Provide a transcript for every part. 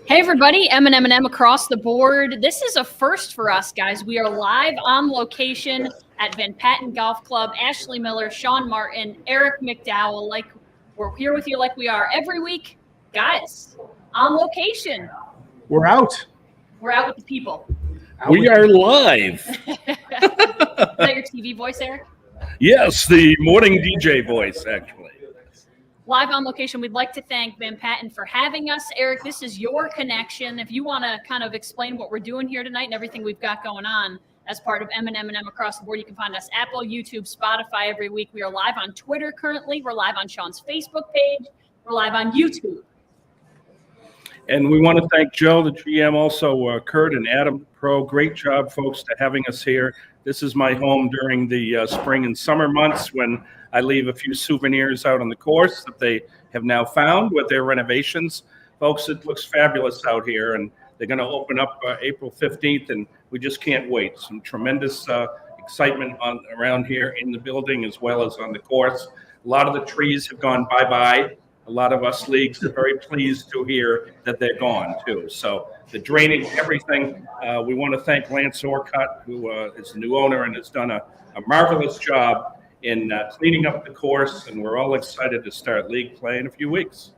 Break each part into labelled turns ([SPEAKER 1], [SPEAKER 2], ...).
[SPEAKER 1] Hey everybody, M&M&M across the board. This is a first for us, guys. We are live on location at Patten Golf Club. Ashley Miller, Sean Martin, Eric McDowell. Like we're here with you like we are every week. Guys, on location.
[SPEAKER 2] We're out.
[SPEAKER 1] We're out with the people.
[SPEAKER 3] We are live.
[SPEAKER 1] Is that your TV voice, Eric?
[SPEAKER 3] Yes, the morning DJ voice, actually.
[SPEAKER 1] Live on location, we'd like to thank Van Patten for having us. Eric, this is your connection. If you want to kind of explain what we're doing here tonight and everything we've got going on as part of M&M&M across the board, you can find us Apple, YouTube, Spotify every week. We are live on Twitter currently. We're live on Sean's Facebook page. We're live on YouTube.
[SPEAKER 3] And we want to thank Joe, the GM, also Kurt and Adam Pro. Great job, folks, to having us here. This is my home during the spring and summer months when I leave a few souvenirs out on the course that they have now found with their renovations. Folks, it looks fabulous out here, and they're going to open up April 15th, and we just can't wait. Some tremendous excitement around here in the building as well as on the course. A lot of the trees have gone bye-bye. A lot of us leagues are very pleased to hear that they're gone, too. So the drainage, everything, we want to thank Lance Orcutt, who is the new owner and has done a marvelous job in cleaning up the course, and we're all excited to start league play in a few weeks.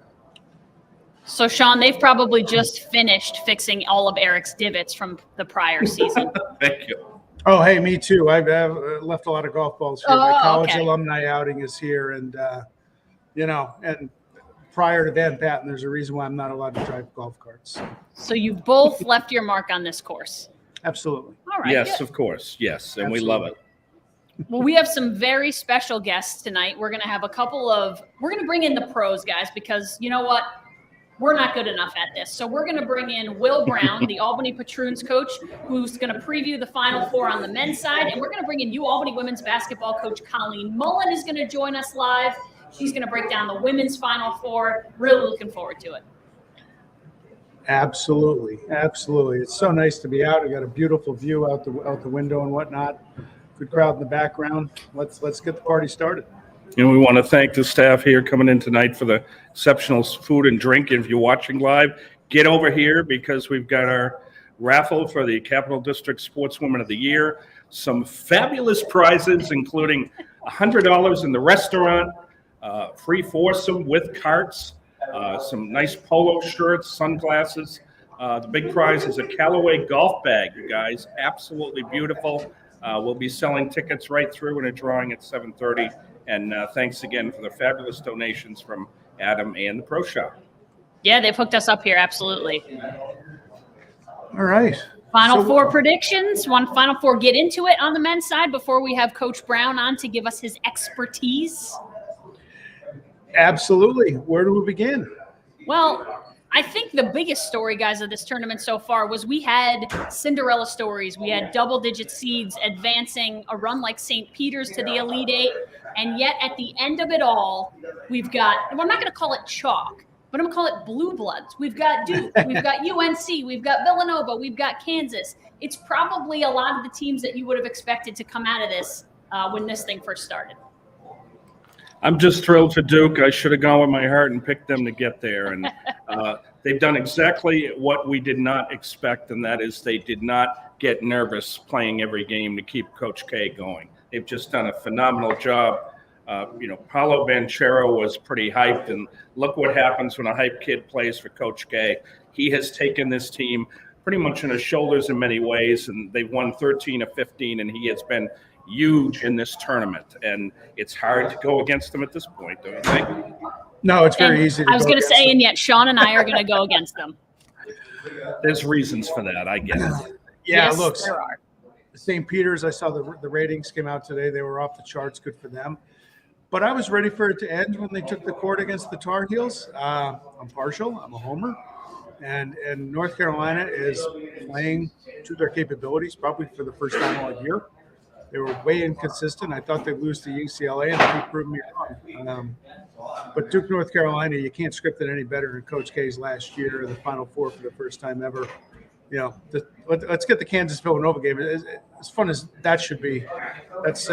[SPEAKER 1] So, Sean, they've probably just finished fixing all of Eric's divots from the prior season.
[SPEAKER 3] Thank you.
[SPEAKER 2] Oh, hey, me too. I've left a lot of golf balls here. My college alumni outing is here, and and prior to Van Patten, there's a reason why I'm not allowed to drive golf carts.
[SPEAKER 1] So you both left your mark on this course.
[SPEAKER 2] Absolutely.
[SPEAKER 1] All right.
[SPEAKER 3] Yes,
[SPEAKER 1] good.
[SPEAKER 3] of course. Yes, and
[SPEAKER 2] Absolutely.
[SPEAKER 3] we love it.
[SPEAKER 1] Well, we have some very special guests tonight. We're going to have we're going to bring in the pros, guys, because you know what? We're not good enough at this. So we're going to bring in Will Brown, the Albany Patroons coach, who's going to preview the Final Four on the men's side. And we're going to bring in Albany women's basketball coach Colleen Mullen is going to join us live. She's going to break down the women's Final Four. Really looking forward to it.
[SPEAKER 2] Absolutely. Absolutely. It's so nice to be out. We got a beautiful view out the window and whatnot. Good crowd in the background. Let's get the party started.
[SPEAKER 3] And we want to thank the staff here coming in tonight for the exceptional food and drink. If you're watching live, get over here because we've got our raffle for the Capital District Sportswoman of the Year. Some fabulous prizes, including $100 in the restaurant, free foursome with carts, some nice polo shirts, sunglasses. The big prize is a Callaway golf bag, you guys. Absolutely beautiful. We'll be selling tickets right through in a drawing at 7:30. And thanks again for the fabulous donations from Adam and the Pro Shop.
[SPEAKER 1] Yeah, they've hooked us up here. Absolutely.
[SPEAKER 2] All right.
[SPEAKER 1] Final Four predictions. One Final Four. Get into it on the men's side before we have Coach Brown on to give us his expertise.
[SPEAKER 2] Absolutely. Where do we begin?
[SPEAKER 1] Well, I think the biggest story, guys, of this tournament so far was we had Cinderella stories. We had double-digit seeds advancing a run like St. Peter's to the Elite Eight. And yet at the end of it all, we've got, well, I'm not going to call it chalk, but I'm going to call it blue bloods. We've got Duke, we've got UNC, we've got Villanova, we've got Kansas. It's probably a lot of the teams that you would have expected to come out of this when this thing first started.
[SPEAKER 3] I'm just thrilled for Duke. I should have gone with my heart and picked them to get there. And they've done exactly what we did not expect, and that is they did not get nervous playing every game to keep Coach K going. They've just done a phenomenal job. Paulo Banchero was pretty hyped, and look what happens when a hype kid plays for Coach K. He has taken this team pretty much on his shoulders in many ways, and they've won 13 of 15, and he has been huge in this tournament, and it's hard to go against them at this point, don't you think?
[SPEAKER 2] No, it's very easy.
[SPEAKER 1] I was going to say, and yet Sean and I are going to go against them.
[SPEAKER 3] There's reasons for that, I get it.
[SPEAKER 2] Yeah,
[SPEAKER 1] yes,
[SPEAKER 2] look,
[SPEAKER 1] there are.
[SPEAKER 2] St. Peter's, I saw the ratings came out today. They were off the charts. Good for them. But I was ready for it to end when they took the court against the Tar Heels. I'm partial. I'm a homer. And North Carolina is playing to their capabilities probably for the first time all year. They were way inconsistent. I thought they'd lose to UCLA, and they proved me wrong. But Duke, North Carolina, you can't script it any better than Coach K's last year in the Final Four for the first time ever. Let's get the Kansas-Villanova game. As fun as that should be, that's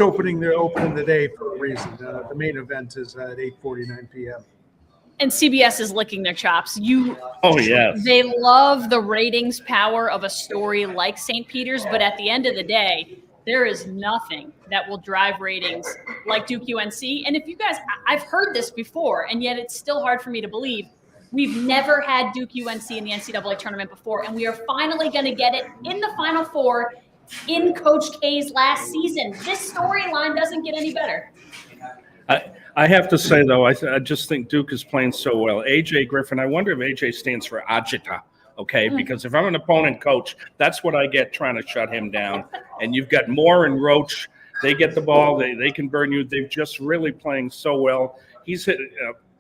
[SPEAKER 2] opening the day for a reason. The main event is at 8:49 p.m.
[SPEAKER 1] And CBS is licking their chops.
[SPEAKER 3] Oh, yes.
[SPEAKER 1] They love the ratings power of a story like St. Peter's, but at the end of the day, there is nothing that will drive ratings like Duke UNC. And if you guys, I've heard this before, and yet it's still hard for me to believe. We've never had Duke UNC in the NCAA tournament before, and we are finally going to get it in the Final Four in Coach K's last season. This storyline doesn't get any better.
[SPEAKER 3] I have to say, though, I just think Duke is playing so well. AJ Griffin, I wonder if AJ stands for agita, okay? Because if I'm an opponent coach, that's what I get trying to shut him down. And you've got Moore and Roach. They get the ball. They can burn you. They're just really playing so well. He's hitting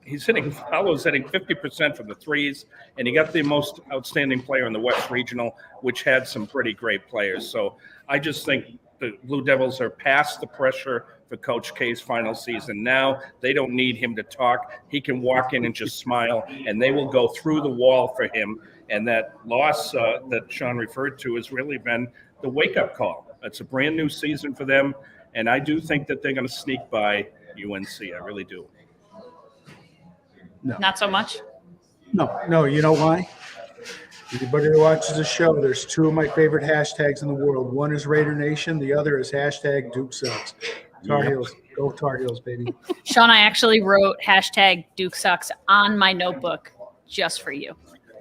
[SPEAKER 3] 50% from the threes, and he got the most outstanding player in the West Regional, which had some pretty great players. So I just think the Blue Devils are past the pressure for Coach K's final season. Now they don't need him to talk. He can walk in and just smile, and they will go through the wall for him. And that loss that Sean referred to has really been the wake-up call. It's a brand new season for them, and I do think that they're going to sneak by UNC. I really do.
[SPEAKER 2] No.
[SPEAKER 1] Not so much?
[SPEAKER 2] No. You know why? Anybody that watches the show, there's two of my favorite hashtags in the world. One is Raider Nation. The other is hashtag Duke Sucks. Tar Heels. Go Tar Heels, baby.
[SPEAKER 1] Sean, I actually wrote hashtag Duke Sucks on my notebook just for you.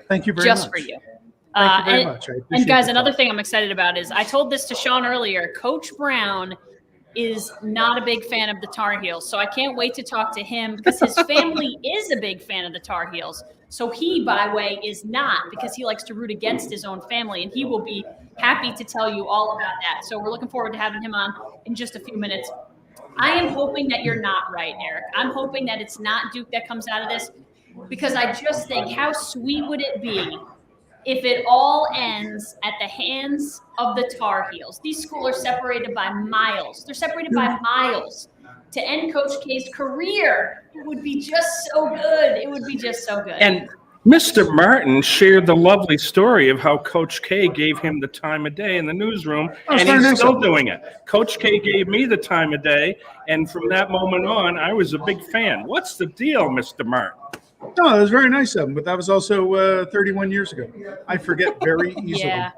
[SPEAKER 2] Thank you very much.
[SPEAKER 1] Just for you.
[SPEAKER 2] Thank you very much.
[SPEAKER 1] And guys, another thing I'm excited about is I told this to Sean earlier. Coach Brown is not a big fan of the Tar Heels. So I can't wait to talk to him because his family is a big fan of the Tar Heels. So he, by way, is not, because he likes to root against his own family, and he will be happy to tell you all about that. So we're looking forward to having him on in just a few minutes. I am hoping that you're not right, Eric. I'm hoping that it's not Duke that comes out of this, because I just think how sweet would it be if it all ends at the hands of the Tar Heels. These schools are separated by miles. They're separated by miles. To end Coach K's career, it would be just so good. It would be just so good.
[SPEAKER 3] And Mr. Martin shared the lovely story of how Coach K gave him the time of day in the newsroom, and he's still doing it. Coach K gave me the time of day, and from that moment on, I was a big fan. What's the deal, Mr. Martin?
[SPEAKER 2] No, it was very nice of him, but that was also 31 years ago. I forget very easily.
[SPEAKER 1] Yeah.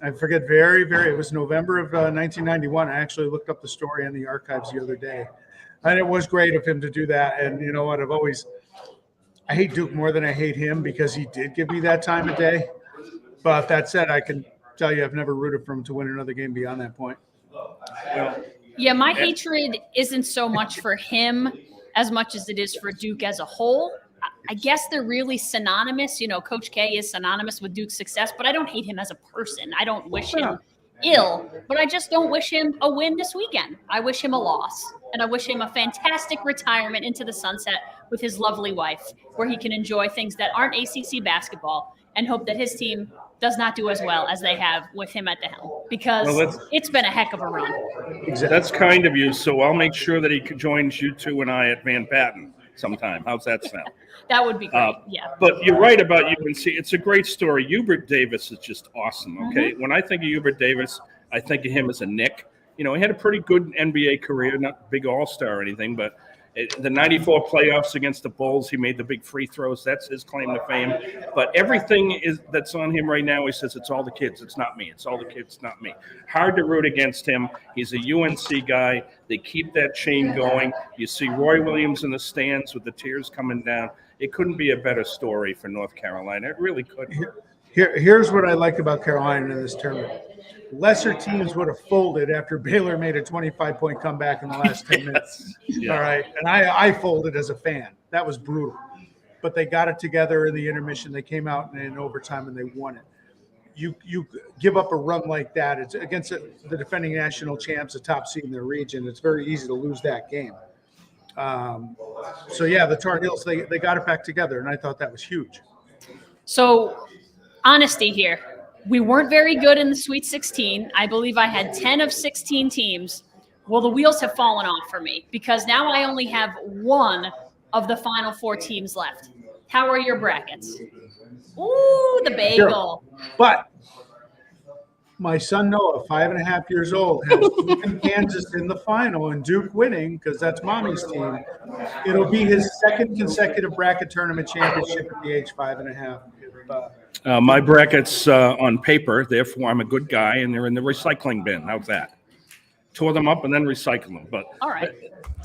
[SPEAKER 2] I forget very. It was November of 1991. I actually looked up the story in the archives the other day. And it was great of him to do that. And you know what? I hate Duke more than I hate him because he did give me that time of day. But that said, I can tell you I've never rooted for him to win another game beyond that point.
[SPEAKER 1] Yeah, my hatred isn't so much for him as much as it is for Duke as a whole. I guess they're really synonymous. You know, Coach K is synonymous with Duke's success, but I don't hate him as a person. I don't wish him ill, but I just don't wish him a win this weekend. I wish him a loss, and I wish him a fantastic retirement into the sunset with his lovely wife, where he can enjoy things that aren't ACC basketball, and hope that his team does not do as well as they have with him at the helm, because it's been a heck of a run.
[SPEAKER 2] Exactly.
[SPEAKER 3] That's kind of you, so I'll make sure that he joins you two and I at Van Patten sometime. How's that sound?
[SPEAKER 1] That would be great, yeah.
[SPEAKER 3] But you're right about UNC. It's a great story. Hubert Davis is just awesome, okay? When I think of Hubert Davis, I think of him as a Knick. You know, he had a pretty good NBA career, not big all-star or anything, but the 94 playoffs against the Bulls, he made the big free throws. That's his claim to fame. But everything that's on him right now, he says, it's all the kids. It's not me. It's all the kids, not me. Hard to root against him. He's a UNC guy. They keep that chain going. You see Roy Williams in the stands with the tears coming down. It couldn't be a better story for North Carolina. It really couldn't.
[SPEAKER 2] Here's what I like about Carolina in this tournament. Lesser teams would have folded after Baylor made a 25-point comeback in the last 10 minutes.
[SPEAKER 3] Yeah.
[SPEAKER 2] All right. And I folded as a fan. That was brutal. But they got it together in the intermission. They came out in overtime and they won it. You give up a run like that. It's against the defending national champs, the top seed in their region. It's very easy to lose that game. So, yeah, the Tar Heels, they got it back together, and I thought that was huge.
[SPEAKER 1] So, honesty here. We weren't very good in the Sweet 16. I believe I had 10 of 16 teams. Well, the wheels have fallen off for me because now I only have one of the Final Four teams left. How are your brackets? Ooh, the bagel.
[SPEAKER 2] Sure. But My son Noah, 5.5 years old, has Duke and Kansas in the final and Duke winning because that's mommy's team. It'll be his second consecutive bracket tournament championship at the age 5.5.
[SPEAKER 3] My brackets on paper, therefore I'm a good guy, and they're in the recycling bin. How's that? Tore them up and then recycle them. But
[SPEAKER 1] all right.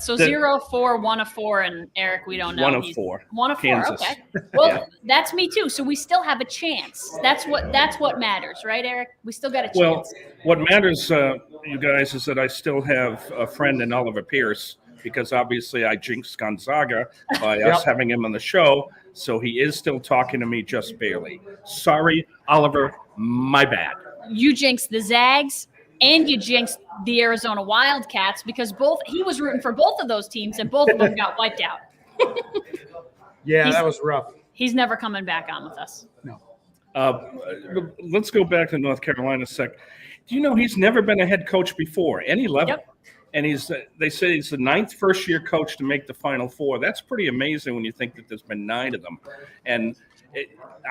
[SPEAKER 1] So 0, 4, 1 of 4, and Eric, we don't know.
[SPEAKER 3] 1 of 4.
[SPEAKER 1] 1 of 4.
[SPEAKER 3] Kansas.
[SPEAKER 1] Okay. Well, that's me too. So we still have a chance. That's what matters, right, Eric? We still got a chance.
[SPEAKER 3] Well, what matters, you guys, is that I still have a friend in Oliver Pierce, because obviously I jinxed Gonzaga by us having him on the show. So he is still talking to me just barely. Sorry, Oliver, my bad.
[SPEAKER 1] You jinxed the Zags. And you jinxed the Arizona Wildcats because he was rooting for both of those teams and both of them got wiped out.
[SPEAKER 2] Yeah, that was rough.
[SPEAKER 1] He's never coming back on with us.
[SPEAKER 2] No.
[SPEAKER 3] Let's go back to North Carolina a sec. Do you know he's never been a head coach before, any level? Yep. And they say he's the 9th first-year coach to make the Final Four. That's pretty amazing when you think that there's been 9 of them. And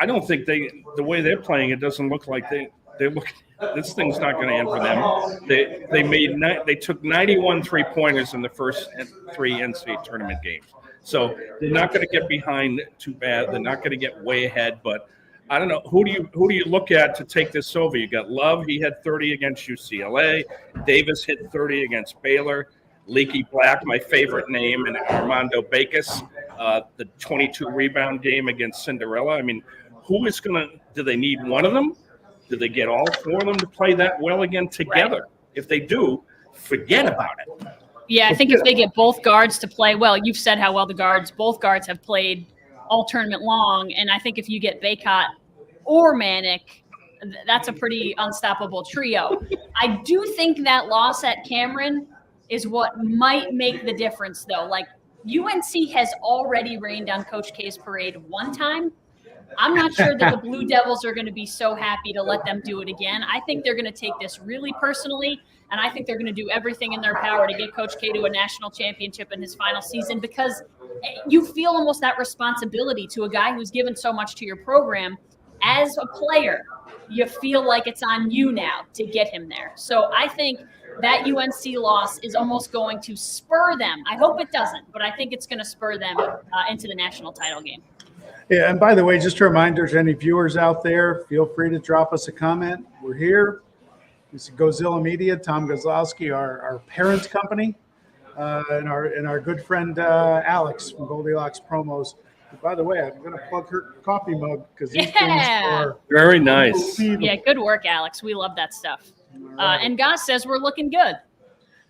[SPEAKER 3] I don't think the way they're playing, it doesn't look like they look. This thing's not going to end for them. They took 91 3-pointers in the first 3 NCAA tournament games. So they're not going to get behind too bad. They're not going to get way ahead. But I don't know, who do you look at to take this over? You got Love. He had 30 against UCLA. Davis hit 30 against Baylor. Leaky Black, my favorite name, and Armando Backus, the 22 rebound game against Cinderella. I mean, who is going to? Do they need one of them? Do they get all 4 of them to play that well again together? Right. If they do, forget about it.
[SPEAKER 1] Yeah, I think if they get both guards to play well, you've said how well both guards have played all tournament long, and I think if you get Bacot or Manick, that's a pretty unstoppable trio. I do think that loss at Cameron is what might make the difference, though. Like, UNC has already rained on Coach K's parade one time. I'm not sure that the Blue Devils are going to be so happy to let them do it again. I think they're going to take this really personally, and I think they're going to do everything in their power to get Coach K to a national championship in his final season, because you feel almost that responsibility to a guy who's given so much to your program. As a player, you feel like it's on you now to get him there. So I think that UNC loss is almost going to spur them. I hope it doesn't, but I think it's going to spur them into the national title game.
[SPEAKER 2] Yeah, and by the way, just a reminder to any viewers out there, feel free to drop us a comment. We're here. This is Gozilla Media, Tom Gozlowski, our parent company, and our good friend Alex from Goldilocks Promos. And by the way, I'm going to plug her coffee mug because these things are
[SPEAKER 3] very nice.
[SPEAKER 1] Yeah, good work, Alex. We love that stuff. And Goss says we're looking good.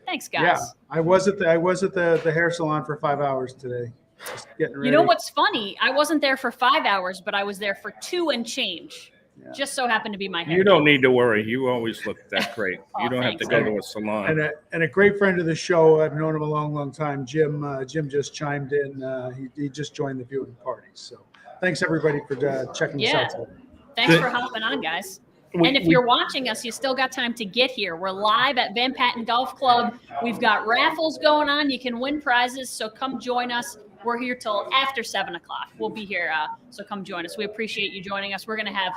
[SPEAKER 1] Thanks, guys.
[SPEAKER 2] Yeah, I was at the hair salon for 5 hours today. Just getting ready.
[SPEAKER 1] You know what's funny? I wasn't there for 5 hours, but I was there for 2 and change. Yeah. Just so happened to be my hair.
[SPEAKER 3] You don't need to worry. You always look that great. You don't have to go to a salon.
[SPEAKER 2] And a great friend of the show. I've known him a long, long time. Jim just chimed in. He just joined the viewing party. So thanks everybody for checking us out today.
[SPEAKER 1] Thanks for hopping on, guys. And if you're watching us, you still got time to get here. We're live at Patten Golf Club. We've got raffles going on. You can win prizes, so come join us. We're here till after 7 o'clock. We'll be here, so come join us. We appreciate you joining us. We're going to have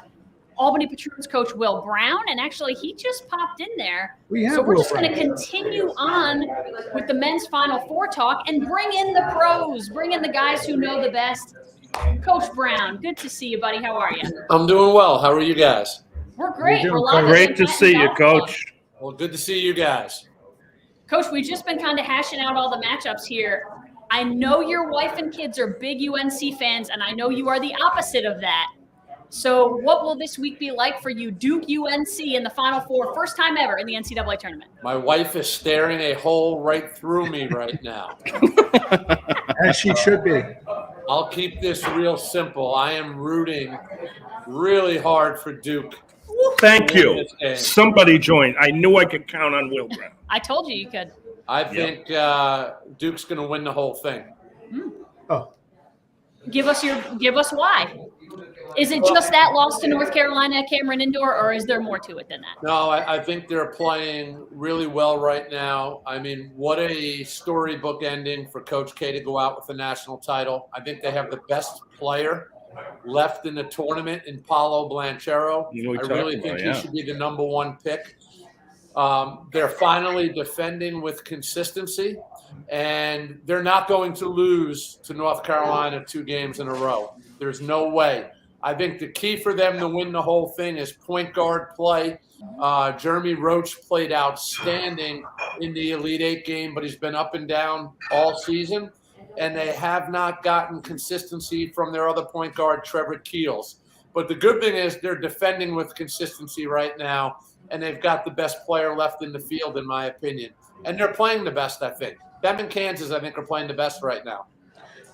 [SPEAKER 1] Albany Patroons coach Will Brown, and actually he just popped in there. So we're just going to continue on with the men's Final Four talk and bring in the pros, bring in the guys who know the best. Coach Brown, good to see you, buddy. How are you?
[SPEAKER 4] I'm doing well. How are you guys?
[SPEAKER 1] We're great.
[SPEAKER 2] We're
[SPEAKER 1] live.
[SPEAKER 3] Great to see you, Coach.
[SPEAKER 4] Well, good to see you guys.
[SPEAKER 1] Coach, we've just been kind of hashing out all the matchups here. I know your wife and kids are big UNC fans, and I know you are the opposite of that. So what will this week be like for you, Duke UNC in the Final Four, first time ever in the NCAA tournament?
[SPEAKER 4] My wife is staring a hole right through me right now.
[SPEAKER 2] As she should be.
[SPEAKER 4] I'll keep this real simple. I am rooting really hard for Duke.
[SPEAKER 3] Thank you. Somebody joined. I knew I could count on Will Brown.
[SPEAKER 1] I told you could.
[SPEAKER 4] I think Duke's going to win the whole thing.
[SPEAKER 2] Oh,
[SPEAKER 1] give us why. Is it just that loss to North Carolina at Cameron Indoor, or is there more to it than that?
[SPEAKER 4] No, I think they're playing really well right now. I mean, what a storybook ending for Coach K to go out with the national title. I think they have the best player left in the tournament in Paolo Blanchero. I really think he should be the number one pick. They're finally defending with consistency, and they're not going to lose to North Carolina 2 games in a row. There's no way. I think the key for them to win the whole thing is point guard play. Jeremy Roach played outstanding in the Elite Eight game, but he's been up and down all season, and they have not gotten consistency from their other point guard, Trevor Keels. But the good thing is they're defending with consistency right now, and they've got the best player left in the field, in my opinion. And they're playing the best, I think. Them and Kansas, I think, are playing the best right now.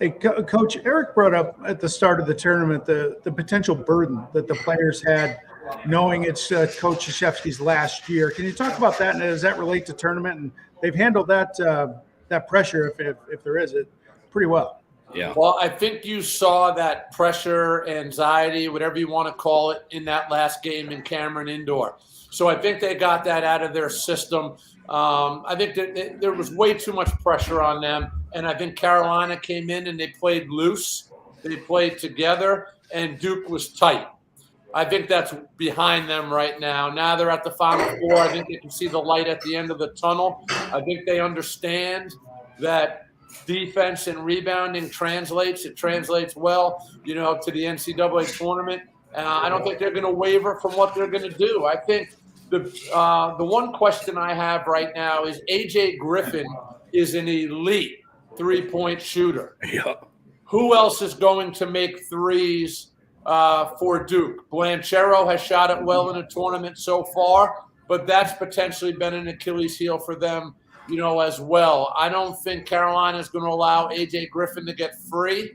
[SPEAKER 2] Hey, Coach, Eric brought up at the start of the tournament the potential burden that the players had, knowing it's Coach Krzyzewski's last year. Can you talk about that, and does that relate to tournament? And they've handled that pressure, if there is, it pretty well.
[SPEAKER 3] Yeah.
[SPEAKER 4] Well, I think you saw that pressure, anxiety, whatever you want to call it, in that last game in Cameron Indoor. So I think they got that out of their system. I think that there was way too much pressure on them. And I think Carolina came in and they played loose. They played together, and Duke was tight. I think that's behind them right now. Now they're at the Final Four. I think they can see the light at the end of the tunnel. I think they understand that defense and rebounding translates. It translates well, to the NCAA tournament. I don't think they're going to waver from what they're going to do. I think the one question I have right now is A.J. Griffin is an elite three-point shooter.
[SPEAKER 3] Yeah.
[SPEAKER 4] Who else is going to make threes for Duke? Blanchero has shot it well in the tournament so far, but that's potentially been an Achilles heel for them, as well. I don't think Carolina is going to allow A.J. Griffin to get free.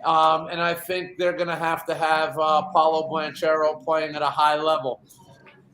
[SPEAKER 4] And I think they're going to have Paolo Blanchero playing at a high level.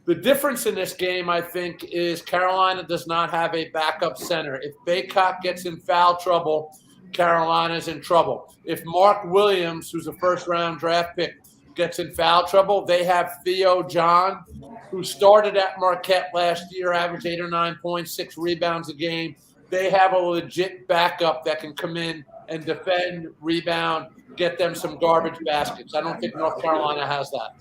[SPEAKER 4] The difference in this game, I think, is Carolina does not have a backup center. If Baycott gets in foul trouble, Carolina's in trouble. If Mark Williams, who's a first-round draft pick, gets in foul trouble, they have Theo John, who started at Marquette last year, averaged 8 or 9 points, 6 rebounds a game. They have a legit backup that can come in and defend, rebound, get them some garbage baskets. I don't think North Carolina has that.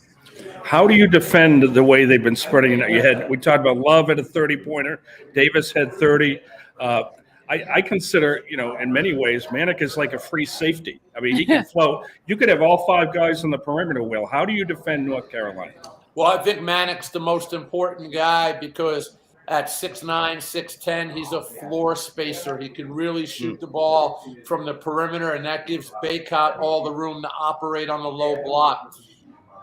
[SPEAKER 3] How do you defend the way they've been spreading it? We talked about Love at a 30-pointer. Davis had 30. I consider, in many ways, Manick is like a free safety. I mean, he can float. You could have all 5 guys on the perimeter, Will. How do you defend North Carolina?
[SPEAKER 4] Well, I think Manick's the most important guy because at 6'9", 6'10", he's a floor spacer. He can really shoot the ball from the perimeter, and that gives Baycott all the room to operate on the low block.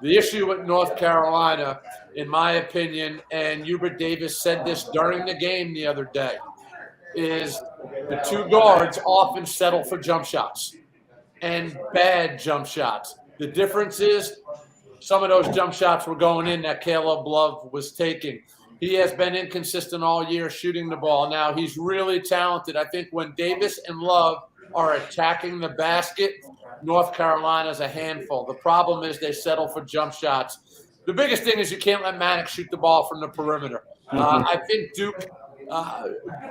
[SPEAKER 4] The issue with North Carolina, in my opinion, and Hubert Davis said this during the game the other day, is the 2 guards often settle for jump shots and bad jump shots. The difference is some of those jump shots were going in that Caleb Love was taking. He has been inconsistent all year shooting the ball. Now, he's really talented. I think when Davis and Love are attacking the basket, North Carolina's a handful. The problem is they settle for jump shots. The biggest thing is you can't let Manick shoot the ball from the perimeter. I think Duke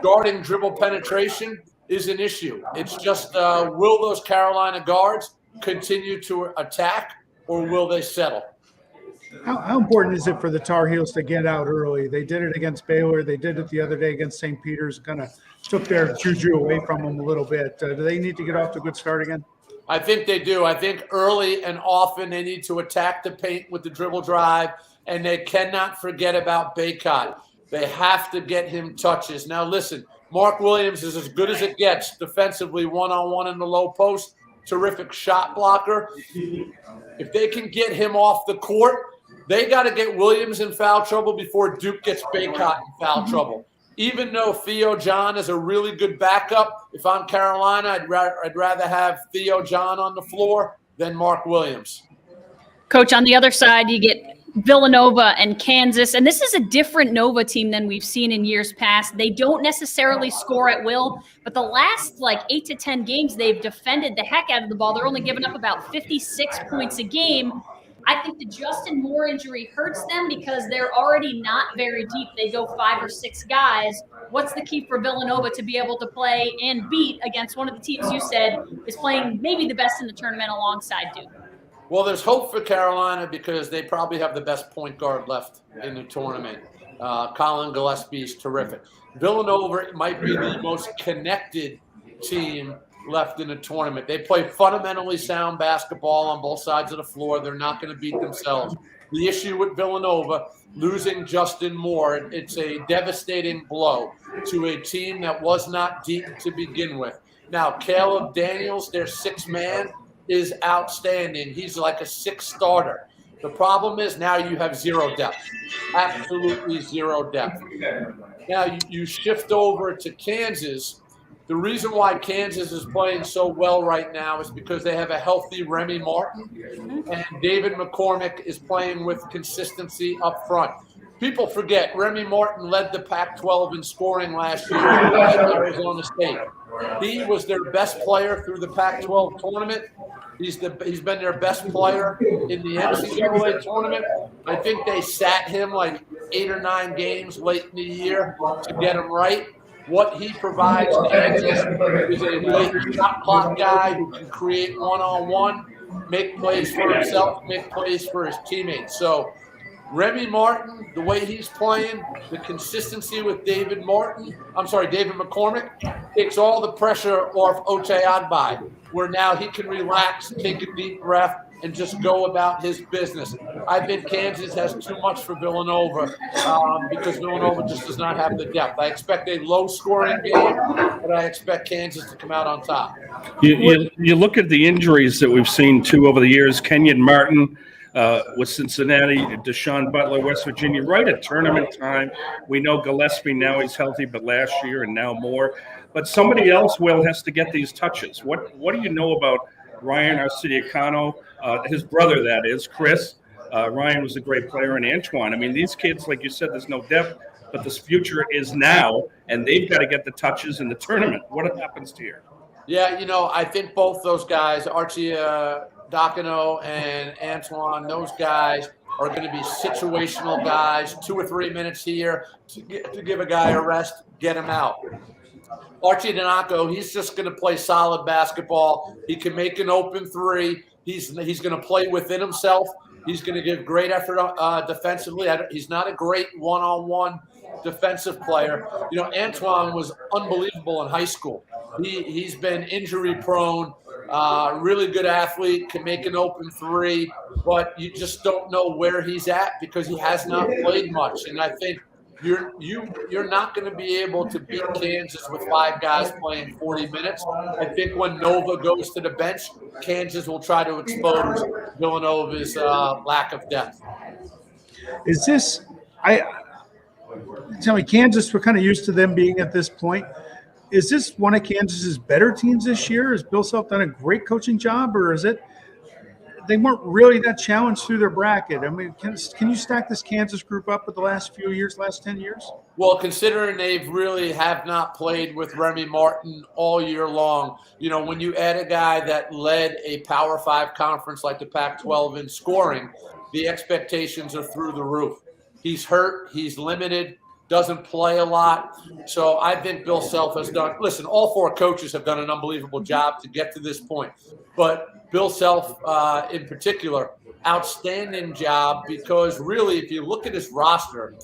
[SPEAKER 4] guarding dribble penetration is an issue. It's just will those Carolina guards continue to attack or will they settle?
[SPEAKER 2] How important is it for the Tar Heels to get out early? They did it against Baylor. They did it the other day against St. Peter's, kind of took their juju away from them a little bit. Do they need to get off to a good start again?
[SPEAKER 4] I think they do. I think early and often they need to attack the paint with the dribble drive, and they cannot forget about Baycott. They have to get him touches. Now, listen, Mark Williams is as good as it gets defensively, one-on-one in the low post, terrific shot blocker. If they can get him off the court, they got to get Williams in foul trouble before Duke gets Baycott in foul trouble. Even though Theo John is a really good backup, if I'm Carolina, I'd rather have Theo John on the floor than Mark Williams.
[SPEAKER 1] Coach, on the other side, you get Villanova and Kansas, and this is a different Nova team than we've seen in years past. They don't necessarily score at will, but the last 8 to 10 games, they've defended the heck out of the ball. They're only giving up about 56 points a game. I think the Justin Moore injury hurts them because they're already not very deep. They go 5 or 6 guys. What's the key for Villanova to be able to play and beat against one of the teams you said is playing maybe the best in the tournament alongside Duke?
[SPEAKER 4] Well, there's hope for Carolina because they probably have the best point guard left in the tournament. Colin Gillespie is terrific. Villanova might be the most connected team left in the tournament. They play fundamentally sound basketball on both sides of the floor. They're not going to beat themselves. The issue with Villanova, losing Justin Moore, it's a devastating blow to a team that was not deep to begin with. Now, Caleb Daniels, their sixth man, is outstanding. He's like a sixth starter. The problem is now you have zero depth, absolutely zero depth. Now you shift over to Kansas. The reason why Kansas is playing so well right now is because they have a healthy Remy Martin, and David McCormick is playing with consistency up front. People forget Remy Martin led the Pac-12 in scoring last year at Arizona State. He was their best player through the Pac-12 tournament. He's been their best player in the NCAA tournament. I think they sat him like 8 or 9 games late in the year to get him right. What he provides Kansas is a late shot clock guy who can create one-on-one, make plays for himself, make plays for his teammates. So Remy Martin, the way he's playing, the consistency with David McCormick, takes all the pressure off Ochai Agbaji, where now he can relax, take a deep breath, and just go about his business. I think Kansas has too much for Villanova because Villanova just does not have the depth. I expect a low-scoring game, but I expect Kansas to come out on top.
[SPEAKER 3] You look at the injuries that we've seen, too, over the years. Kenyon Martin with Cincinnati, Deshaun Butler, West Virginia, right at tournament time. We know Gillespie now he's healthy, but last year and now more. But somebody else, Will, has to get these touches. What do you know about Ryan Arcidiacano, his brother, that is, Chris? Ryan was a great player, and Antoine. I mean, these kids, like you said, there's no depth, but this future is now, and they've got to get the touches in the tournament. What happens to you?
[SPEAKER 4] Yeah, I think both those guys, Arcidiacano and Antoine, those guys are going to be situational guys, 2 or 3 minutes here to give a guy a rest, get him out. Arcidiacano, he's just going to play solid basketball. He can make an open three. He's going to play within himself. He's going to give great effort defensively. He's not a great one-on-one defensive player. Antoine was unbelievable in high school. He's been injury prone, really good athlete, can make an open three, but you just don't know where he's at because he has not played much. And I think you're not going to be able to beat Kansas with 5 guys playing 40 minutes. I think when Nova goes to the bench, Kansas will try to expose Villanova's lack of depth.
[SPEAKER 2] Tell me, Kansas, we're kind of used to them being at this point. Is this one of Kansas's better teams this year? Has Bill Self done a great coaching job, or is it they weren't really that challenged through their bracket? I mean, can you stack this Kansas group up with the last few years, last 10 years?
[SPEAKER 4] Well, considering they've really have not played with Remy Martin all year long, when you add a guy that led a Power 5 conference like the Pac-12 in scoring, the expectations are through the roof. He's hurt. He's limited. Doesn't play a lot. So I think Bill Self has done – listen, all 4 coaches have done an unbelievable job to get to this point. But Bill Self in particular, outstanding job because really if you look at his roster,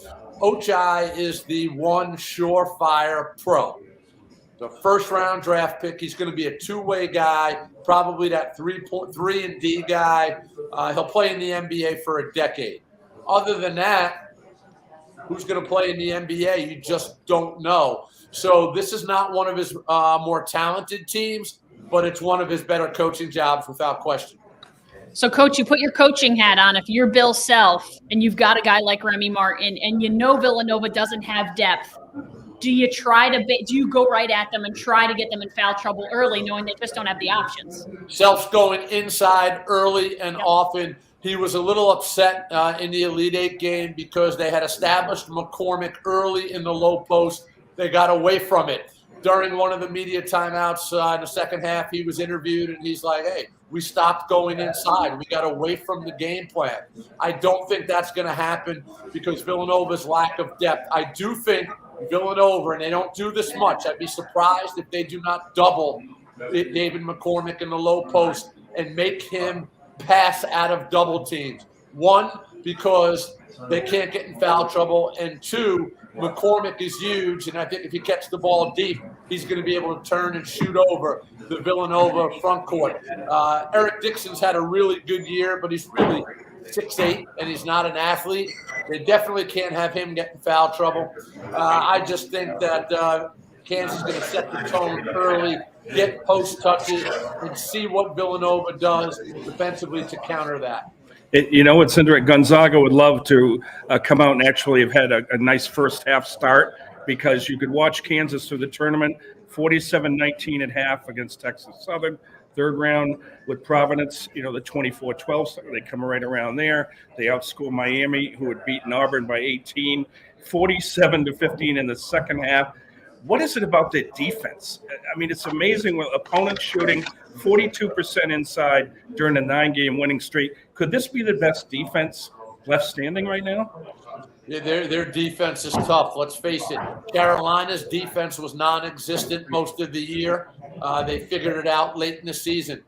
[SPEAKER 4] Ochai is the one surefire pro. The first-round draft pick. He's going to be a two-way guy, probably that 3-and-D guy. He'll play in the NBA for a decade. Other than that, who's going to play in the NBA? You just don't know. So this is not one of his more talented teams, but it's one of his better coaching jobs without question.
[SPEAKER 1] So, Coach, you put your coaching hat on. If you're Bill Self and you've got a guy like Remy Martin and Villanova doesn't have depth, do you go right at them and try to get them in foul trouble early, knowing they just don't have the options?
[SPEAKER 4] Self's going inside early and often. He was a little upset in the Elite Eight game because they had established McCormick early in the low post. They got away from it. During one of the media timeouts in the second half, he was interviewed, and he's like, hey, we stopped going inside. We got away from the game plan. I don't think that's going to happen because Villanova's lack of depth. I do think Villanova, and they don't do this much, I'd be surprised if they do not double David McCormick in the low post and make him pass out of double teams. One, because they can't get in foul trouble, and two, McCormick is huge, and I think if he catches the ball deep, he's going to be able to turn and shoot over the Villanova front court. Eric Dixon's had a really good year, but he's really 6'8", and he's not an athlete. They definitely can't have him get in foul trouble. I just think that Kansas is going to set the tone early, get post touches, and see what Villanova does defensively to counter that.
[SPEAKER 3] You know what, Cinder, Gonzaga would love to come out and actually have had a nice first half start, because you could watch Kansas through the tournament, 47-19 at half against Texas Southern. Third round with Providence, the 24-12, they come right around there. They outscore Miami, who had beaten Auburn by 18, 47-15 in the second half. What is it about their defense? I mean, it's amazing when opponents shooting 42% inside during a 9-game winning streak. Could this be the best defense left standing right now?
[SPEAKER 4] Yeah, their defense is tough. Let's face it. Carolina's defense was non-existent most of the year. They figured it out late in the season.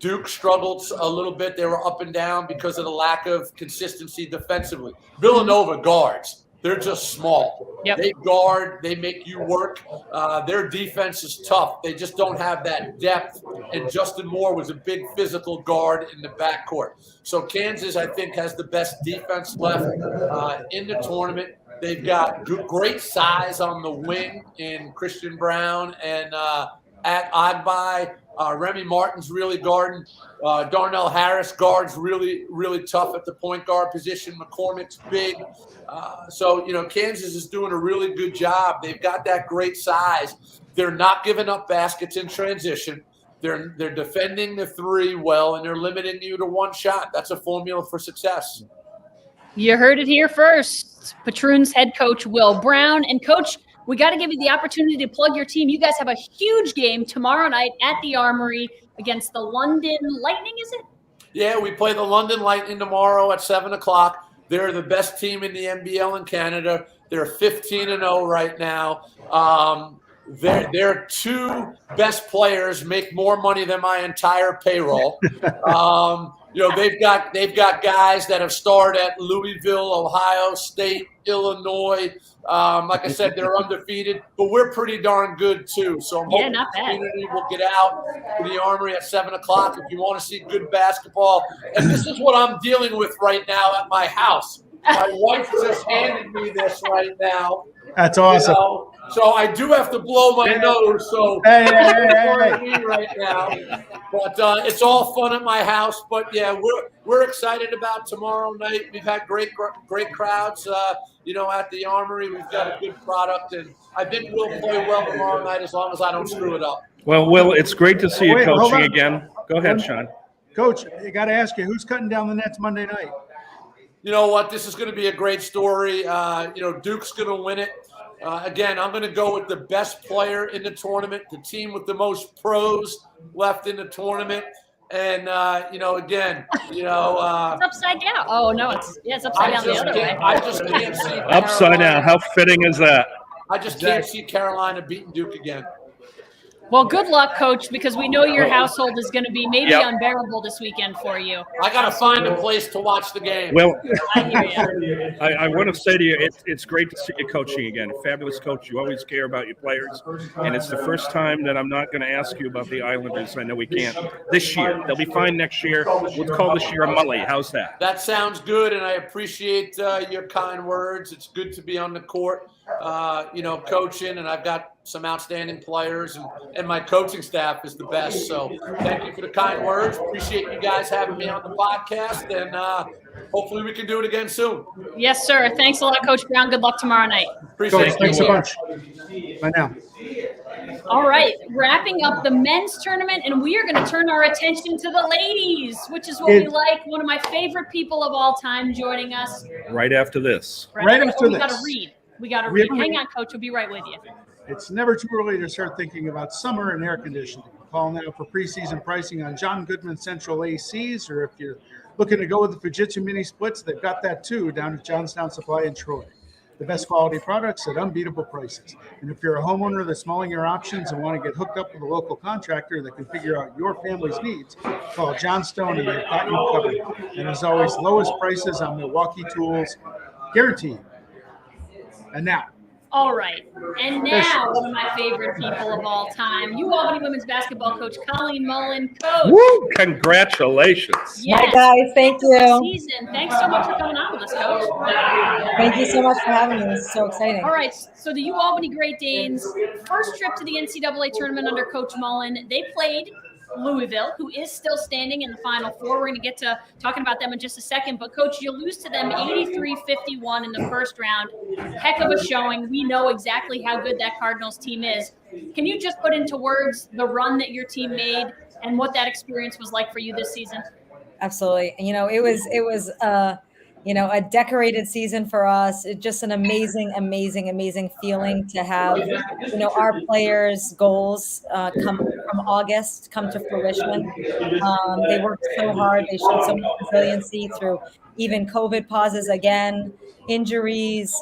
[SPEAKER 4] Duke struggled a little bit. They were up and down because of the lack of consistency defensively. Villanova guards. They're just small.
[SPEAKER 1] Yep.
[SPEAKER 4] They guard. They make you work. Their defense is tough. They just don't have that depth. And Justin Moore was a big physical guard in the backcourt. So Kansas, I think, has the best defense left in the tournament. They've got great size on the wing in Christian Brown and at Agbai. Remy Martin's really guarding. Darnell Harris guards really, really tough at the point guard position. McCormick's big. So Kansas is doing a really good job. They've got that great size. They're not giving up baskets in transition. They're defending the three well, and they're limiting you to one shot. That's a formula for success.
[SPEAKER 1] You heard it here first. Patroon's head coach, Will Brown. And, Coach, we got to give you the opportunity to plug your team. You guys have a huge game tomorrow night at the Armory against the London Lightning, is it? Yeah, we play the London Lightning tomorrow at 7 o'clock. They're the best team in the NBL in Canada. They're 15-0 right now. Their two best players make more money than my entire payroll. They've got guys that have starred at Louisville, Ohio State, Illinois. Like I said, they're undefeated, but we're pretty darn good too. So I'm hoping the community will get out to the Armory at 7 o'clock if you want to see good basketball. And this is what I'm dealing with right now at my house. My wife just handed me this right now.
[SPEAKER 2] That's awesome.
[SPEAKER 4] So I do have to blow my nose. So
[SPEAKER 2] hey.
[SPEAKER 4] right now, but it's all fun at my house. But yeah, we're excited about tomorrow night. We've had great crowds. At the Armory, we've got a good product, and I think we'll play well tomorrow night as long as I don't screw it up.
[SPEAKER 3] Well, Will, it's great to see you coaching again. Go ahead, Sean.
[SPEAKER 2] Coach, I got to ask you, who's cutting down the nets Monday night?
[SPEAKER 4] You know what? This is going to be a great story. Duke's going to win it. Again, I'm going to go with the best player in the tournament, the team with the most pros left in the tournament. And, it's
[SPEAKER 1] upside down. Oh, no, it's upside down the other way.
[SPEAKER 4] I just can't see Carolina.
[SPEAKER 3] Upside down. How fitting is that?
[SPEAKER 4] I just can't see Carolina beating Duke again.
[SPEAKER 1] Well, good luck, Coach, because we know your household is going to be maybe unbearable this weekend for you.
[SPEAKER 4] I got to find a place to watch the game.
[SPEAKER 3] Well,
[SPEAKER 1] I hear you.
[SPEAKER 3] I want to say to you, it's great to see you coaching again. A fabulous coach. You always care about your players. And it's the first time that I'm not going to ask you about the Islanders. I know we can't this year. They'll be fine next year. We'll call this year a mully. How's that?
[SPEAKER 4] That sounds good, and I appreciate your kind words. It's good to be on the court, coaching, and I've got some outstanding players, and my coaching staff is the best. So thank you for the kind words. Appreciate you guys having me on the podcast, and hopefully we can do it again soon.
[SPEAKER 1] Yes, sir. Thanks a lot, Coach Brown. Good luck tomorrow night.
[SPEAKER 4] Appreciate it.
[SPEAKER 2] Thanks so much. Bye now.
[SPEAKER 1] All right, wrapping up the men's tournament, and we are going to turn our attention to the ladies, which is what we like. One of my favorite people of all time joining us.
[SPEAKER 3] Right after this.
[SPEAKER 2] Right after
[SPEAKER 1] we
[SPEAKER 2] this.
[SPEAKER 1] got to read. We got to read. Hang on, Coach. We'll be right with you.
[SPEAKER 2] It's never too early to start thinking about summer and air conditioning. Call now for preseason pricing on John Goodman Central ACs, or if you're looking to go with the Fujitsu mini splits, they've got that too down at Johnstown Supply in Troy. the best quality products at unbeatable prices. And if you're a homeowner that's mulling your options and want to get hooked up with a local contractor that can figure out your family's needs, call John Stone and they've got you covered. And as always, lowest prices on Milwaukee tools, guaranteed. And now,
[SPEAKER 1] all right. And now, one of my favorite people of all time, Albany women's basketball coach Colleen Mullen. Coach.
[SPEAKER 3] Woo! Congratulations.
[SPEAKER 1] Yes.
[SPEAKER 5] Hi, guys. Thank you.
[SPEAKER 1] Season. Thanks so much for coming on with us, Coach.
[SPEAKER 5] Thank you so much for having me. This is so exciting.
[SPEAKER 1] All right. So the Albany Great Danes, first trip to the NCAA tournament under Coach Mullen. They played Louisville, who is still standing in the Final Four. We're going to get to talking about them in just a second. But, Coach, you lose to them 83-51 in the first round. Heck of a showing. We know exactly how good that Cardinals team is. Can you just put into words the run that your team made and what that experience was like for you this season?
[SPEAKER 5] Absolutely. It was a decorated season for us. It's just an amazing feeling to have, our players' goals come from August come to fruition. They worked so hard. They showed so much resiliency through even COVID pauses again, injuries,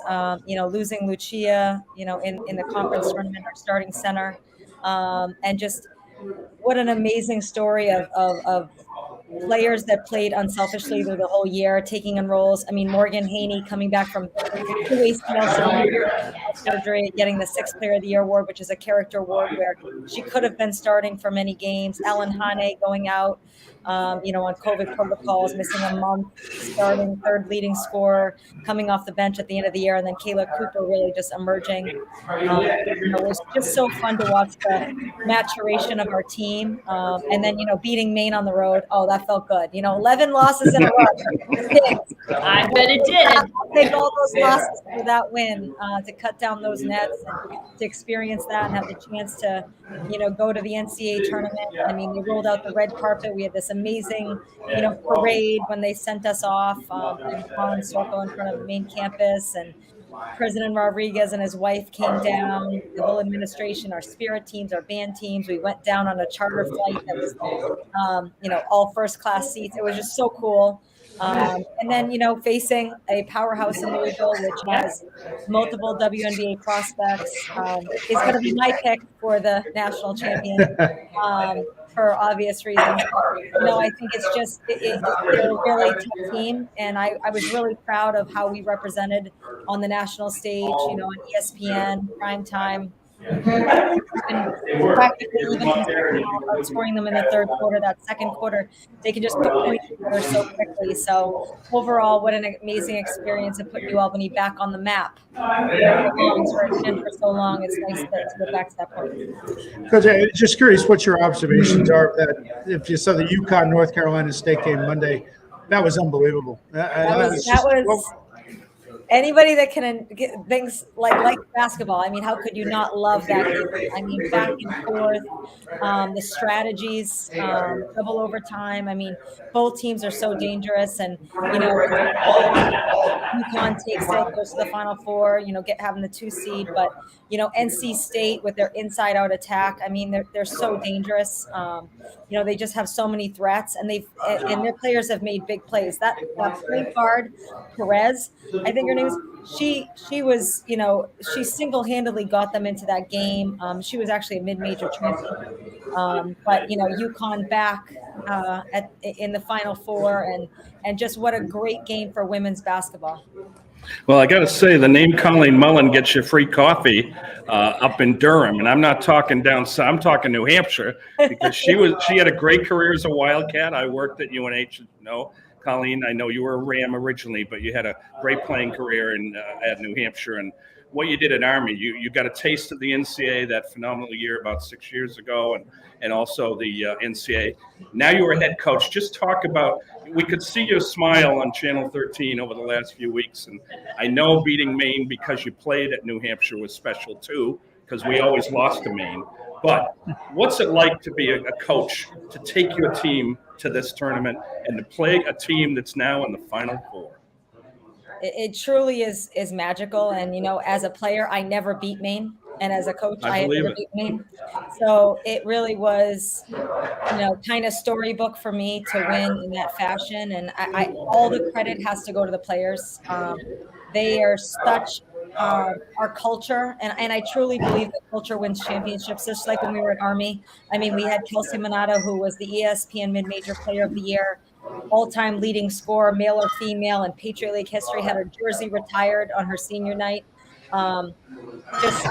[SPEAKER 5] losing Lucia, in the conference tournament, our starting center. And just what an amazing story of players that played unselfishly through the whole year, taking on roles. I mean, Morgan Haney coming back from 2 ACL surgery, getting the 6th Player of the Year award, which is a character award where she could have been starting for many games. Ellen Hane going out, on COVID protocols, missing a month, starting 3rd leading scorer, coming off the bench at the end of the year, and then Kayla Cooper really just emerging. It was just so fun to watch the maturation of our team, and then beating Maine on the road. Oh, that felt good. 11 losses in a row.
[SPEAKER 1] I bet it did.
[SPEAKER 5] I'll take all those losses for that win, to cut down those nets and to experience that and have the chance to, go to the NCAA tournament. I mean, they rolled out the red carpet. We had this amazing, parade when they sent us off in Collins Circle in front of the main campus, and President Rodriguez and his wife came down, the whole administration, our spirit teams, our band teams. We went down on a charter flight that was, all first-class seats. It was just so cool. And then, facing a powerhouse in Louisville, which has multiple WNBA prospects, is going to be my pick for the national champion. For obvious reasons. I think it's just they're a really tough team, and I was really proud of how we represented on the national stage, on ESPN, primetime. And practically even outscoring them in the third quarter, that second quarter, they can just put points together so quickly. So overall, what an amazing experience to put Albany back on the map. It's been for so long. It's nice to get back to that point.
[SPEAKER 2] Because I'm just curious what your observations are of that. If you saw the UConn North Carolina State game Monday, that was unbelievable.
[SPEAKER 5] That was anybody that can get things like basketball. I mean, how could you not love that game? I mean, back and forth, the strategies, double overtime. I mean, both teams are so dangerous, and UConn takes it, goes to the Final Four. Having the 2 seed, but NC State with their inside-out attack. I mean, they're so dangerous. They just have so many threats, and their players have made big plays. That point guard, Perez, I think her name is. She was, she single-handedly got them into that game. She was actually a mid-major transfer, but UConn back in the Final Four, and just what a great game for women's basketball.
[SPEAKER 3] Well, I got to say, the name Colleen Mullen gets you free coffee up in Durham, and I'm not talking down south. I'm talking New Hampshire, because she had a great career as a Wildcat. I worked at UNH. Colleen, I know you were a Ram originally, but you had a great playing career at New Hampshire. And what you did at Army, you got a taste of the NCAA that phenomenal year about 6 years ago, and also the NCAA. Now you were head coach. Just talk about, we could see your smile on Channel 13 over the last few weeks. And I know beating Maine because you played at New Hampshire was special too, because we always lost to Maine. But what's it like to be a coach, to take your team to this tournament and to play a team that's now in the Final Four?
[SPEAKER 5] It truly is magical. And, as a player, I never beat Maine. And as a coach, I never beat Maine. So it really was, kind of storybook for me to win in that fashion. And I all the credit has to go to the players. They are such our culture, and I truly believe that culture wins championships. Just like when we were at Army, I mean, we had Kelsey Monado, who was the ESPN Mid-Major Player of the Year, all-time leading scorer, male or female, in Patriot League history. Had her jersey retired on her senior night. Just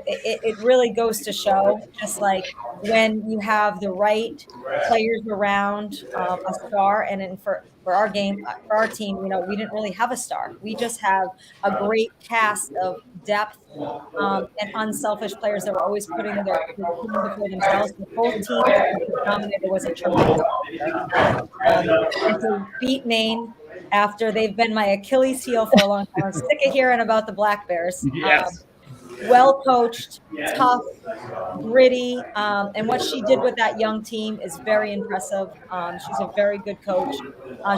[SPEAKER 5] it really goes to show, just like when you have the right players around a star. And for our game, for our team, we didn't really have a star. We just have a great cast of depth and unselfish players that were always putting their team before themselves. The whole team that dominated was a tremendous and to beat Maine after they've been my Achilles heel for a long time. I'm sick of hearing about the Black Bears.
[SPEAKER 3] Yes.
[SPEAKER 5] Well coached, tough, gritty, and what she did with that young team is very impressive. She's a very good coach.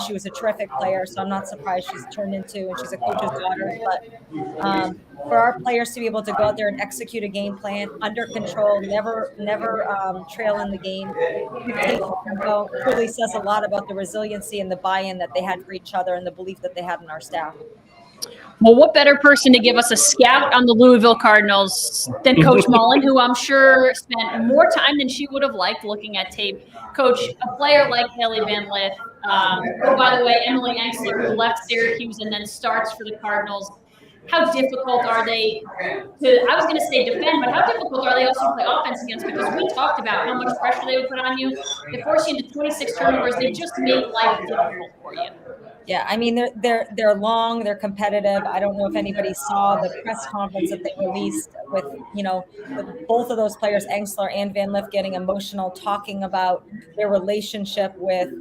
[SPEAKER 5] She was a terrific player, so I'm not surprised she's turned into, and she's a coach's daughter. But for our players to be able to go out there and execute a game plan under control, never trail in the game, really says a lot about the resiliency and the buy-in that they had for each other and the belief that they had in our staff.
[SPEAKER 1] Well, what better person to give us a scout on the Louisville Cardinals than Coach Mullen, who I'm sure spent more time than she would have liked looking at tape. Coach, a player like Haley Van Lith, who, by the way, Emily Engstler, who left Syracuse and then starts for the Cardinals, how difficult are they to, I was going to say defend, but how difficult are they also to play offense against? Because we talked about how much pressure they would put on you. They force you into 26 turnovers. They just make life difficult for you.
[SPEAKER 5] Yeah, I mean, they're long, they're competitive. I don't know if anybody saw the press conference that they released with, both of those players, Engstler and Van Lith, getting emotional, talking about their relationship with,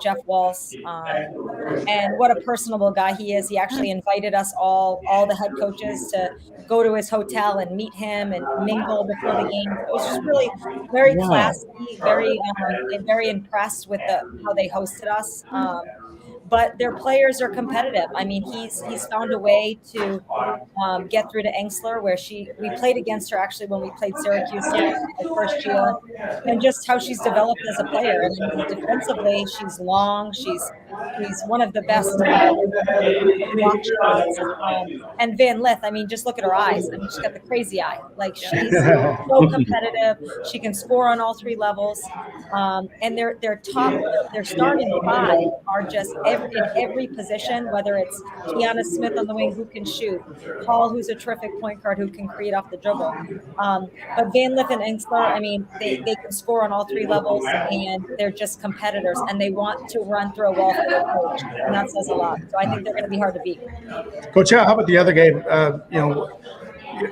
[SPEAKER 5] Jeff Walsh, and what a personable guy he is. He actually invited us all the head coaches to go to his hotel and meet him and mingle before the game. It was just really very classy, very impressed with how they hosted us. But their players are competitive. I mean, he's found a way to get through to Engstler, where we played against her actually when we played Syracuse the first year, and just how she's developed as a player. And defensively, she's long. She's one of the best watchers. And Van Lith, I mean, just look at her eyes. I mean, she's got the crazy eye. Like, she's so competitive. She can score on all three levels. And their starting five are just in every position, whether it's Kiana Smith on the wing who can shoot, Paul, who's a terrific point guard who can create off the dribble. But Van Lith and Engstler, I mean, they can score on all three levels, and they're just competitors, and they want to run through a wall for their coach, and that says a lot. So I think they're going to be hard to beat.
[SPEAKER 2] Coach, how about the other game?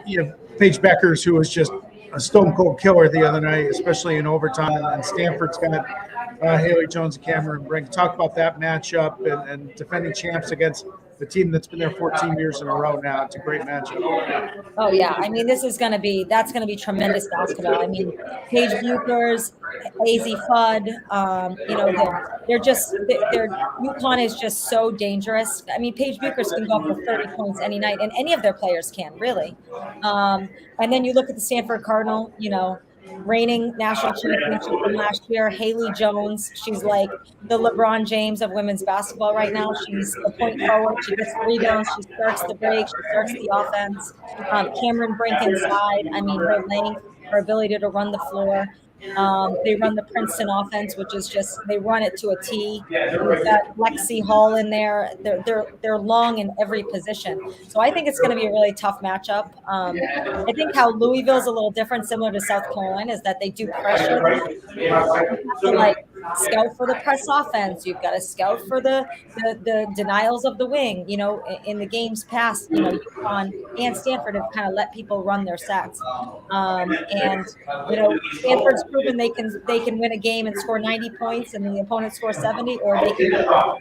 [SPEAKER 2] You have Paige Beckers, who was just a stone cold killer the other night, especially in overtime, and Stanford's got Haley Jones and Cameron Brink. Talk about that matchup and defending champs against the team that's been there 14 years in a row now. It's a great matchup.
[SPEAKER 5] Oh yeah, I mean, that's going to be tremendous basketball. I mean, Paige Buchers, AZ Fudd, their UConn is just so dangerous. I mean, Paige Buchers can go for 30 points any night, and any of their players can, really. And then you look at the Stanford Cardinal, reigning national championship from last year, Haley Jones. She's like the LeBron James of women's basketball right now. She's the point forward. She gets the rebounds. She starts the break. She starts the offense. Cameron Brink inside. I mean, her length, her ability to run the floor. They run the Princeton offense, which is just, they run it to a T. We've got Lexi Hall in there. They're long in every position. So I think it's going to be a really tough matchup. I think how Louisville's a little different, similar to South Carolina, is that they do pressure. You have to scout for the press offense. You've got to scout for the denials of the wing. In the games past, UConn and Stanford have kind of let people run their sets. Stanford's proven they can win a game and score 90 points and the opponent scores 70, or they can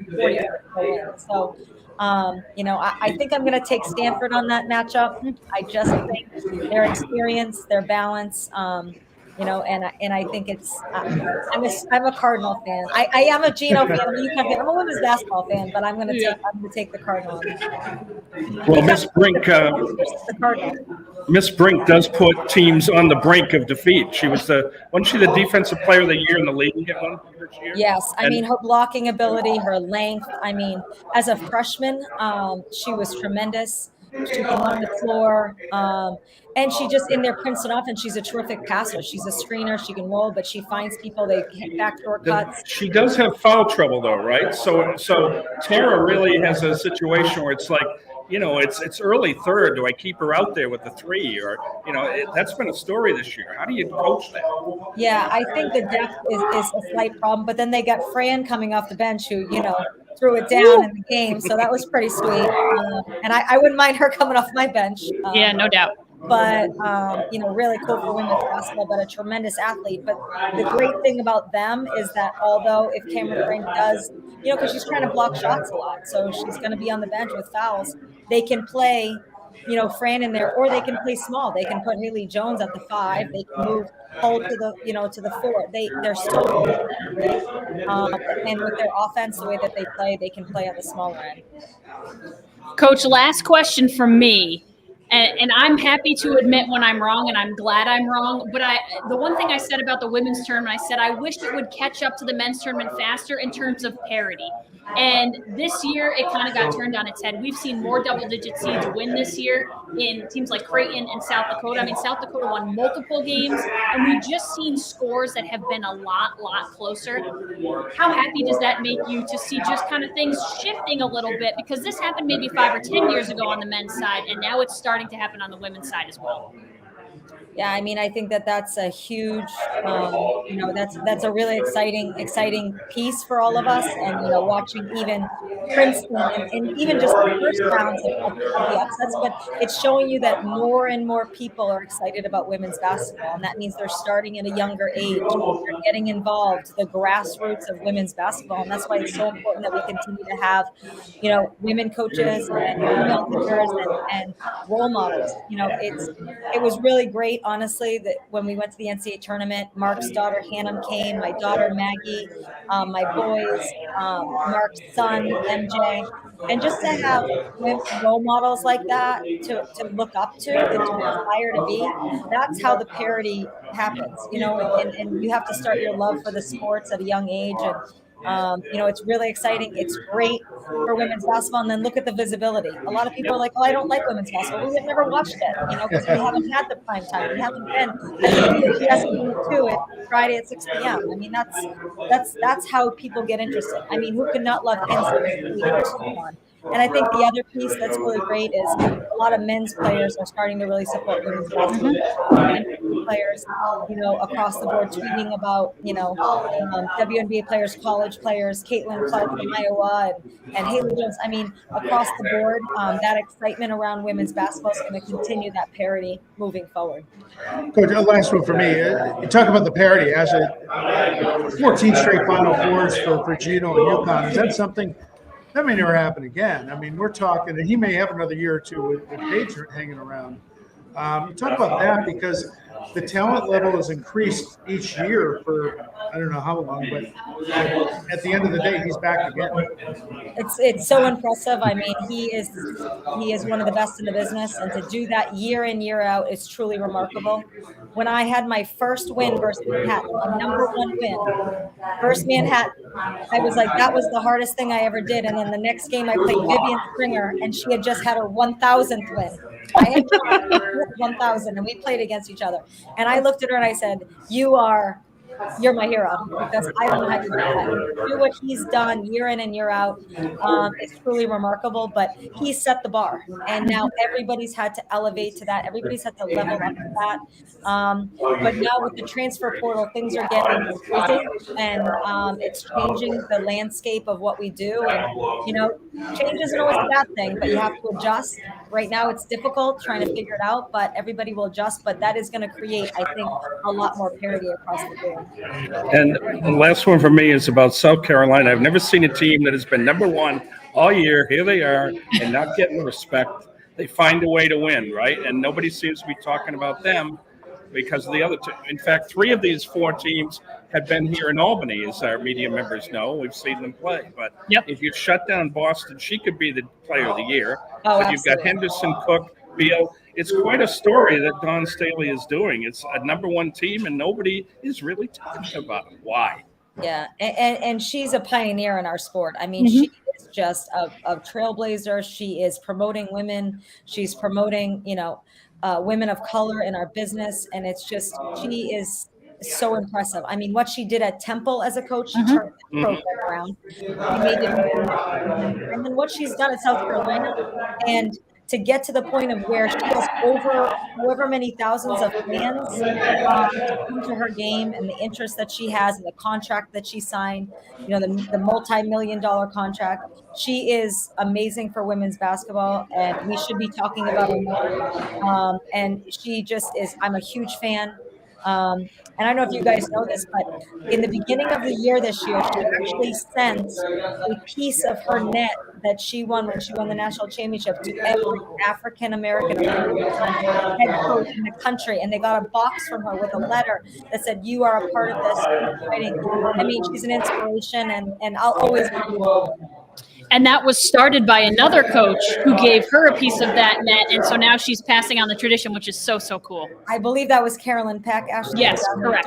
[SPEAKER 5] win 40. So, I think I'm going to take Stanford on that matchup. I just think their experience, their balance, and I think it's. I'm a Cardinal fan. I am a Geno fan. I'm a women's basketball fan, but I'm going to take the Cardinal.
[SPEAKER 3] Well, Miss Brink does put teams on the brink of defeat. She was wasn't she the defensive player of the year in the league at one first year?
[SPEAKER 5] Yes, I mean, her blocking ability, her length. I mean, as a freshman, she was tremendous. She can run the floor. And she just in there prints it off, and she's a terrific passer. She's a screener. She can roll, but she finds people. They hit backdoor cuts.
[SPEAKER 3] She does have foul trouble though, right? So Tara really has a situation where it's like, it's early third. Do I keep her out there with the three, or that's been a story this year. How do you coach that?
[SPEAKER 5] Yeah, I think the depth is a slight problem, but then they got Fran coming off the bench who threw it down in the game, so that was pretty sweet. And I wouldn't mind her coming off my bench.
[SPEAKER 1] Yeah, no doubt.
[SPEAKER 5] But really cool for women's basketball, but a tremendous athlete. But the great thing about them is that although if Cameron Brink does, because she's trying to block shots a lot, so she's going to be on the bench with fouls, they can play, Fran in there, or they can play small. They can put Haley Jones at the 5. They can move Hull to the to the 4. They're so and with their offense, the way that they play, they can play on the smaller end.
[SPEAKER 1] Coach, last question from me. And I'm happy to admit when I'm wrong, and I'm glad I'm wrong. But the one thing I said about the women's tournament, I said I wish it would catch up to the men's tournament faster in terms of parity. And this year, it kind of got turned on its head. We've seen more double-digit seeds win this year in teams like Creighton and South Dakota. I mean, South Dakota won multiple games, and we've just seen scores that have been a lot closer. How happy does that make you to see just kind of things shifting a little bit? Because this happened maybe 5 or 10 years ago on the men's side, and now it's starting to happen on the women's side as well.
[SPEAKER 5] Yeah, I mean, I think that's a huge, that's a really exciting piece for all of us. And, watching even Princeton and even just the first rounds of the upsets, but it's showing you that more and more people are excited about women's basketball. And that means they're starting at a younger age. They're getting involved, the grassroots of women's basketball. And that's why it's so important that we continue to have, women coaches and female leaders and role models. It was really great, honestly, that when we went to the NCAA tournament, Mark's daughter Hannah came, my daughter Maggie, my boys, Mark's son MJ, and just to have role models like that to look up to and to aspire to be. That's how the parity happens, and you have to start your love for the sports at a young age. And it's really exciting. It's great for women's basketball. And then look at the visibility. A lot of people are like, "Oh, I don't like women's basketball." We have never watched it, because we haven't had the prime time. We haven't been at ESPN2 at Friday at 6 p.m. I mean, that's how people get interested. I mean, who could not love NCAA? And I think the other piece that's really great is a lot of men's players are starting to really support women's basketball. And players, across the board tweeting about, WNBA players, college players, Caitlin Clark from Iowa and Haley Jones. I mean, across the board, that excitement around women's basketball is going to continue that parity moving forward.
[SPEAKER 2] Coach, last one for me. You talk about the parity. As 14 straight Final Fours for Gino and UConn. Is that something that may never happen again? I mean, we're talking, and he may have another year or two with Paige hanging around. Talk about that, because the talent level has increased each year for I don't know how long, but at the end of the day, he's back again.
[SPEAKER 5] It's so impressive. I mean, he is one of the best in the business, and to do that year in, year out is truly remarkable. When I had my first win versus Manhattan, my number 1 win versus Manhattan, I was like, that was the hardest thing I ever did. And then the next game I played Vivian Springer, and she had just had her 1,000th win. I had 1,000, and we played against each other. And I looked at her and I said, you're my hero, because I don't know how to do that. Do what he's done year in and year out. It's truly remarkable, but he set the bar, and now everybody's had to elevate to that. Everybody's had to level up to that. But now with the transfer portal, things are getting crazy, and it's changing the landscape of what we do. And, change isn't always a bad thing, but you have to adjust. Right now it's difficult trying to figure it out, but everybody will adjust. But that is going to create, I think, a lot more parity across the board.
[SPEAKER 3] And the last one for me is about South Carolina. I've never seen a team that has been number 1 all year. Here they are, and not getting the respect. They find a way to win, right? And nobody seems to be talking about them because of the other two. In fact, 3 of these 4 teams have been here in Albany, as our media members know. We've seen them play. But if you shut down Boston, she could be the player of the year.
[SPEAKER 5] Oh,
[SPEAKER 3] but you've got Henderson, Cook, Beal. It's quite a story that Dawn Staley is doing. It's a number 1 team, and nobody is really talking about it. Why?
[SPEAKER 5] Yeah, and she's a pioneer in our sport. I mean, she is just a trailblazer. She is promoting women. She's promoting, women of color in our business. And it's just, she is so impressive. I mean, what she did at Temple as a coach, she turned that program around. She made it into and then what she's done at South Carolina, and to get to the point of where she has over however many thousands of fans to come to her game, and the interest that she has and the contract that she signed, the multi-million-dollar contract. She is amazing for women's basketball, and we should be talking about her more. And she just is, I'm a huge fan. And I don't know if you guys know this, but in the beginning of the year this year, she actually sent a piece of her net that she won when she won the national championship to every African American head coach in the country. And they got a box from her with a letter that said, "You are a part of this." I mean, she's an inspiration, and I'll always be.
[SPEAKER 1] And that was started by another coach who gave her a piece of that net. And so now she's passing on the tradition, which is so, so cool.
[SPEAKER 5] I believe that was Carolyn Peck, Ashley.
[SPEAKER 1] Yes, correct.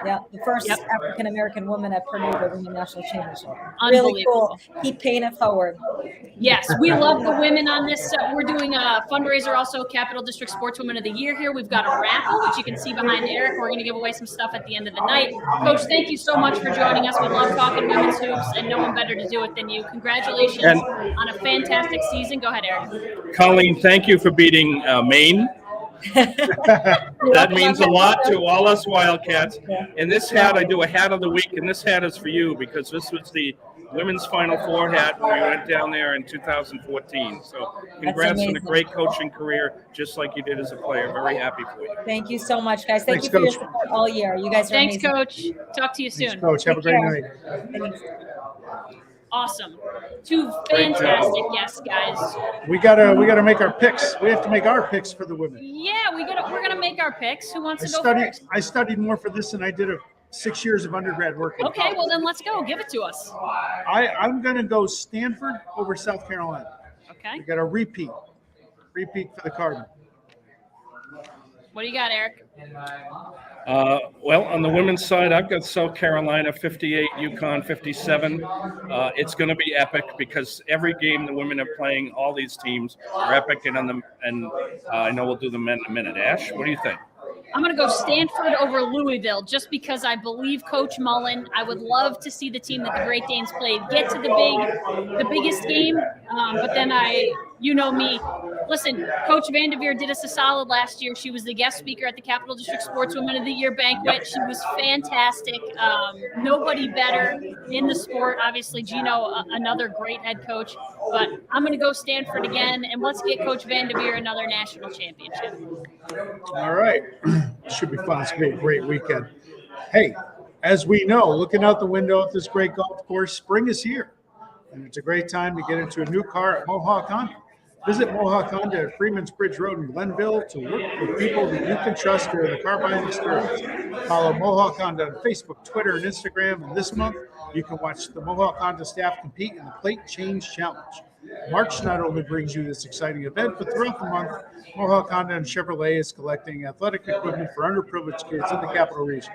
[SPEAKER 5] Yeah, the first African-American woman at Perdue to win the national championship.
[SPEAKER 1] Really
[SPEAKER 5] cool. Keep paying it forward.
[SPEAKER 1] Yes, we love the women on this. We're doing a fundraiser also, Capital District Sportswoman of the Year here. We've got a raffle, which you can see behind Eric. We're going to give away some stuff at the end of the night. Coach, thank you so much for joining us. We love talking women's hoops, and no one better to do it than you. Congratulations on a fantastic season. Go ahead, Eric.
[SPEAKER 3] Colleen, thank you for beating Maine. That means a lot to all us Wildcats. And this hat, I do a hat of the week, and this hat is for you because this was the women's Final Four hat when we went down there in 2014. So congrats on a great coaching career, just like you did as a player. Very happy for you.
[SPEAKER 5] Thank you so much, guys. Thank you for your support all year. You guys are
[SPEAKER 1] amazing.
[SPEAKER 5] Thanks,
[SPEAKER 1] Coach. Talk to you soon.
[SPEAKER 2] Thanks, Coach. Have a great night.
[SPEAKER 5] Thanks.
[SPEAKER 1] Awesome. Two fantastic guests, guys.
[SPEAKER 2] We gotta make our picks. We have to make our picks for the women.
[SPEAKER 1] Yeah, we're gonna make our picks. Who wants to go first?
[SPEAKER 2] I studied more for this than I did 6 years of undergrad work.
[SPEAKER 1] Okay, well then let's go. Give it to us.
[SPEAKER 2] I'm gonna go Stanford over South Carolina.
[SPEAKER 1] Okay.
[SPEAKER 2] We got a repeat for the Cardinals.
[SPEAKER 1] What do you got, Eric?
[SPEAKER 3] Well, on the women's side, I've got South Carolina 58, UConn 57. It's going to be epic because every game the women are playing, all these teams are epic. And I know we'll do the men in a minute. Ash, what do you think?
[SPEAKER 1] I'm going to go Stanford over Louisville just because I believe Coach Mullen. I would love to see the team that the Great Danes played get to the biggest game. But then you know me. Listen, Coach Vanderveer did us a solid last year. She was the guest speaker at the Capital District Sportswoman of the Year banquet. She was fantastic. Nobody better in the sport. Obviously, Gino, another great head coach. But I'm going to go Stanford again, and let's get Coach Vanderveer another national championship.
[SPEAKER 2] All right. Should be fun. It's going to be a great weekend. Hey, as we know, looking out the window at this great golf course, spring is here. And it's a great time to get into a new car at Mohawk Honda. Visit Mohawk Honda at Freeman's Bridge Road in Glenville to work with people that you can trust during the car buying experience. Follow Mohawk Honda on Facebook, Twitter, and Instagram. And this month, you can watch the Mohawk Honda staff compete in the Plate Change Challenge. March not only brings you this exciting event, but throughout the month, Mohawk Honda and Chevrolet is collecting athletic equipment for underprivileged kids in the capital region.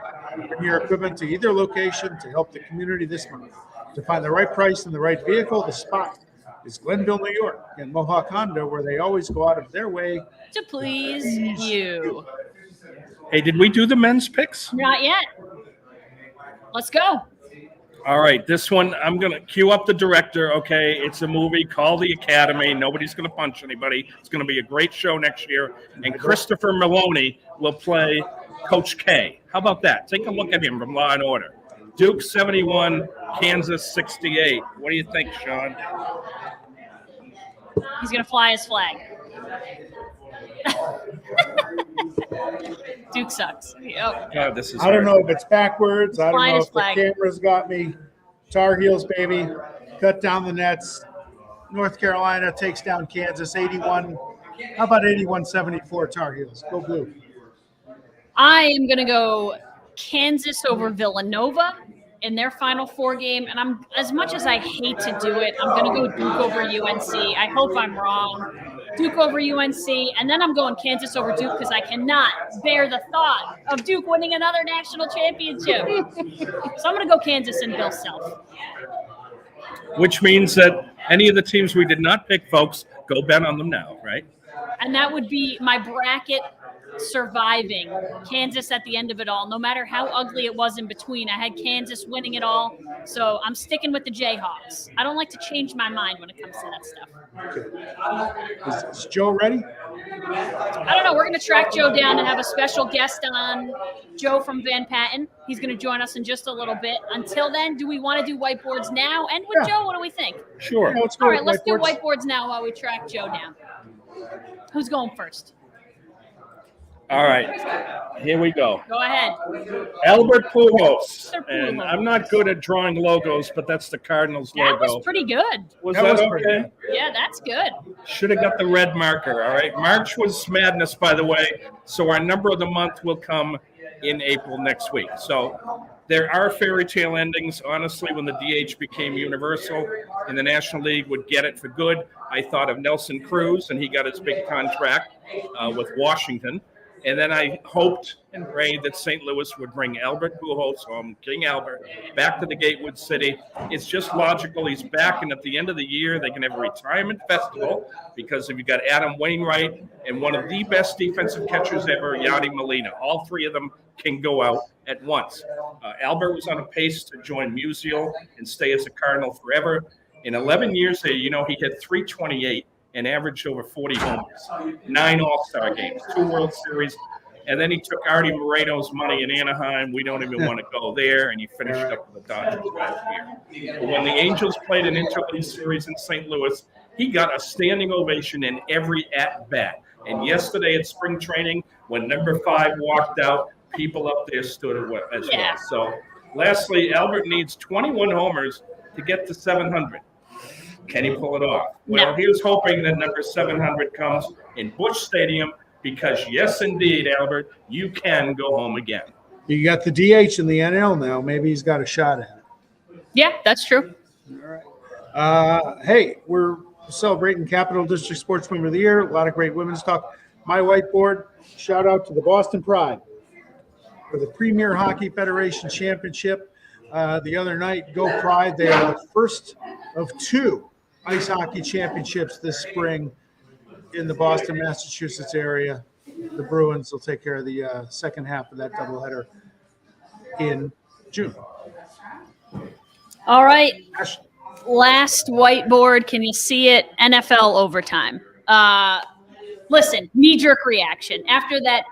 [SPEAKER 2] Bring your equipment to either location to help the community this month. To find the right price and the right vehicle, the spot is Glenville, New York, and Mohawk Honda, where they always go out of their way
[SPEAKER 1] to please you.
[SPEAKER 3] Hey, did we do the men's picks?
[SPEAKER 1] Not yet. Let's go.
[SPEAKER 3] All right, this one, I'm going to cue up the director, okay? It's a movie called The Academy. Nobody's going to punch anybody. It's going to be a great show next year. And Christopher Maloney will play Coach K. How about that? Take a look at him from Law & Order. Duke 71, Kansas 68. What do you think, Sean?
[SPEAKER 1] He's going to fly his flag. Duke sucks. Yep.
[SPEAKER 3] God, this is
[SPEAKER 2] I don't know if it's backwards. I don't know if the
[SPEAKER 1] flag.
[SPEAKER 2] camera's got me. Tar Heels, baby. Cut down the nets. North Carolina takes down Kansas 81. How about 81-74 Tar Heels? Go blue.
[SPEAKER 1] I am going to go Kansas over Villanova in their Final Four game. And I'm, as much as I hate to do it, I'm going to go Duke over UNC. I hope I'm wrong. Duke over UNC, and then I'm going Kansas over Duke because I cannot bear the thought of Duke winning another national championship. So I'm going to go Kansas and Bill Self.
[SPEAKER 3] which means that any of the teams we did not pick, folks, go bet on them now, right?
[SPEAKER 1] And that would be my bracket surviving Kansas at the end of it all. No matter how ugly it was in between, I had Kansas winning it all. So I'm sticking with the Jayhawks. I don't like to change my mind when it comes to that stuff.
[SPEAKER 2] Is Joe ready?
[SPEAKER 1] I don't know. We're going to track Joe down and have a special guest on, Joe from Van Patten. He's going to join us in just a little bit. Until then, do we want to do whiteboards now? And with Joe, what do we think?
[SPEAKER 3] Sure.
[SPEAKER 2] Yeah,
[SPEAKER 1] All right, let's do whiteboards now while we track Joe down. Who's going first?
[SPEAKER 3] All right, here we go.
[SPEAKER 1] Go ahead.
[SPEAKER 3] Albert Pujols.
[SPEAKER 1] Mr.
[SPEAKER 3] And
[SPEAKER 1] Pujols.
[SPEAKER 3] I'm not good at drawing logos, but that's the Cardinals
[SPEAKER 1] That
[SPEAKER 3] logo.
[SPEAKER 1] was pretty good.
[SPEAKER 3] Was
[SPEAKER 2] That
[SPEAKER 3] that
[SPEAKER 2] was pretty
[SPEAKER 3] okay?
[SPEAKER 2] good.
[SPEAKER 1] Yeah, that's good.
[SPEAKER 3] Should have got the red marker, all right? March was madness, by the way, so our number of the month will come in April next week. So there are fairy tale endings. Honestly, when the DH became universal and the National League would get it for good, I thought of Nelson Cruz, and he got his big contract with Washington. And then I hoped and prayed that St. Louis would bring Albert Pujols home, King Albert, back to the Gatewood City. It's just logical. He's back, and at the end of the year, they can have a retirement festival because if you got Adam Wainwright and one of the best defensive catchers ever, Yadi Molina, all three of them can go out at once. Albert was on a pace to join Musial and stay as a Cardinal forever. In 11 years there, he hit 328. And averaged over 40 homers, 9 All-Star games, 2 World Series. And then he took Artie Moreno's money in Anaheim. We don't even want to go there. And he finished up with the Dodgers last year. But when the Angels played an interleague series in St. Louis, he got a standing ovation in every at-bat. And yesterday at spring training, when number 5 walked out, people up there stood as well. So lastly, Albert needs 21 homers to get to 700. Can he pull it off? Well, here's hoping that number 700 comes in Busch Stadium because, yes, indeed, Albert, you can go home again.
[SPEAKER 2] You got the DH in the NL now. Maybe he's got a shot at it.
[SPEAKER 1] Yeah, that's true.
[SPEAKER 2] All right. Hey, we're celebrating Capital District Sportswoman of the Year. A lot of great women's talk. My whiteboard, shout out to the Boston Pride for the Premier Hockey Federation Championship the other night. Go Pride. They are the first of 2 ice hockey championships this spring in the Boston, Massachusetts area. The Bruins will take care of the second half of that doubleheader in June.
[SPEAKER 1] All right. Last whiteboard. Can you see it? NFL overtime. Listen, knee-jerk reaction. After that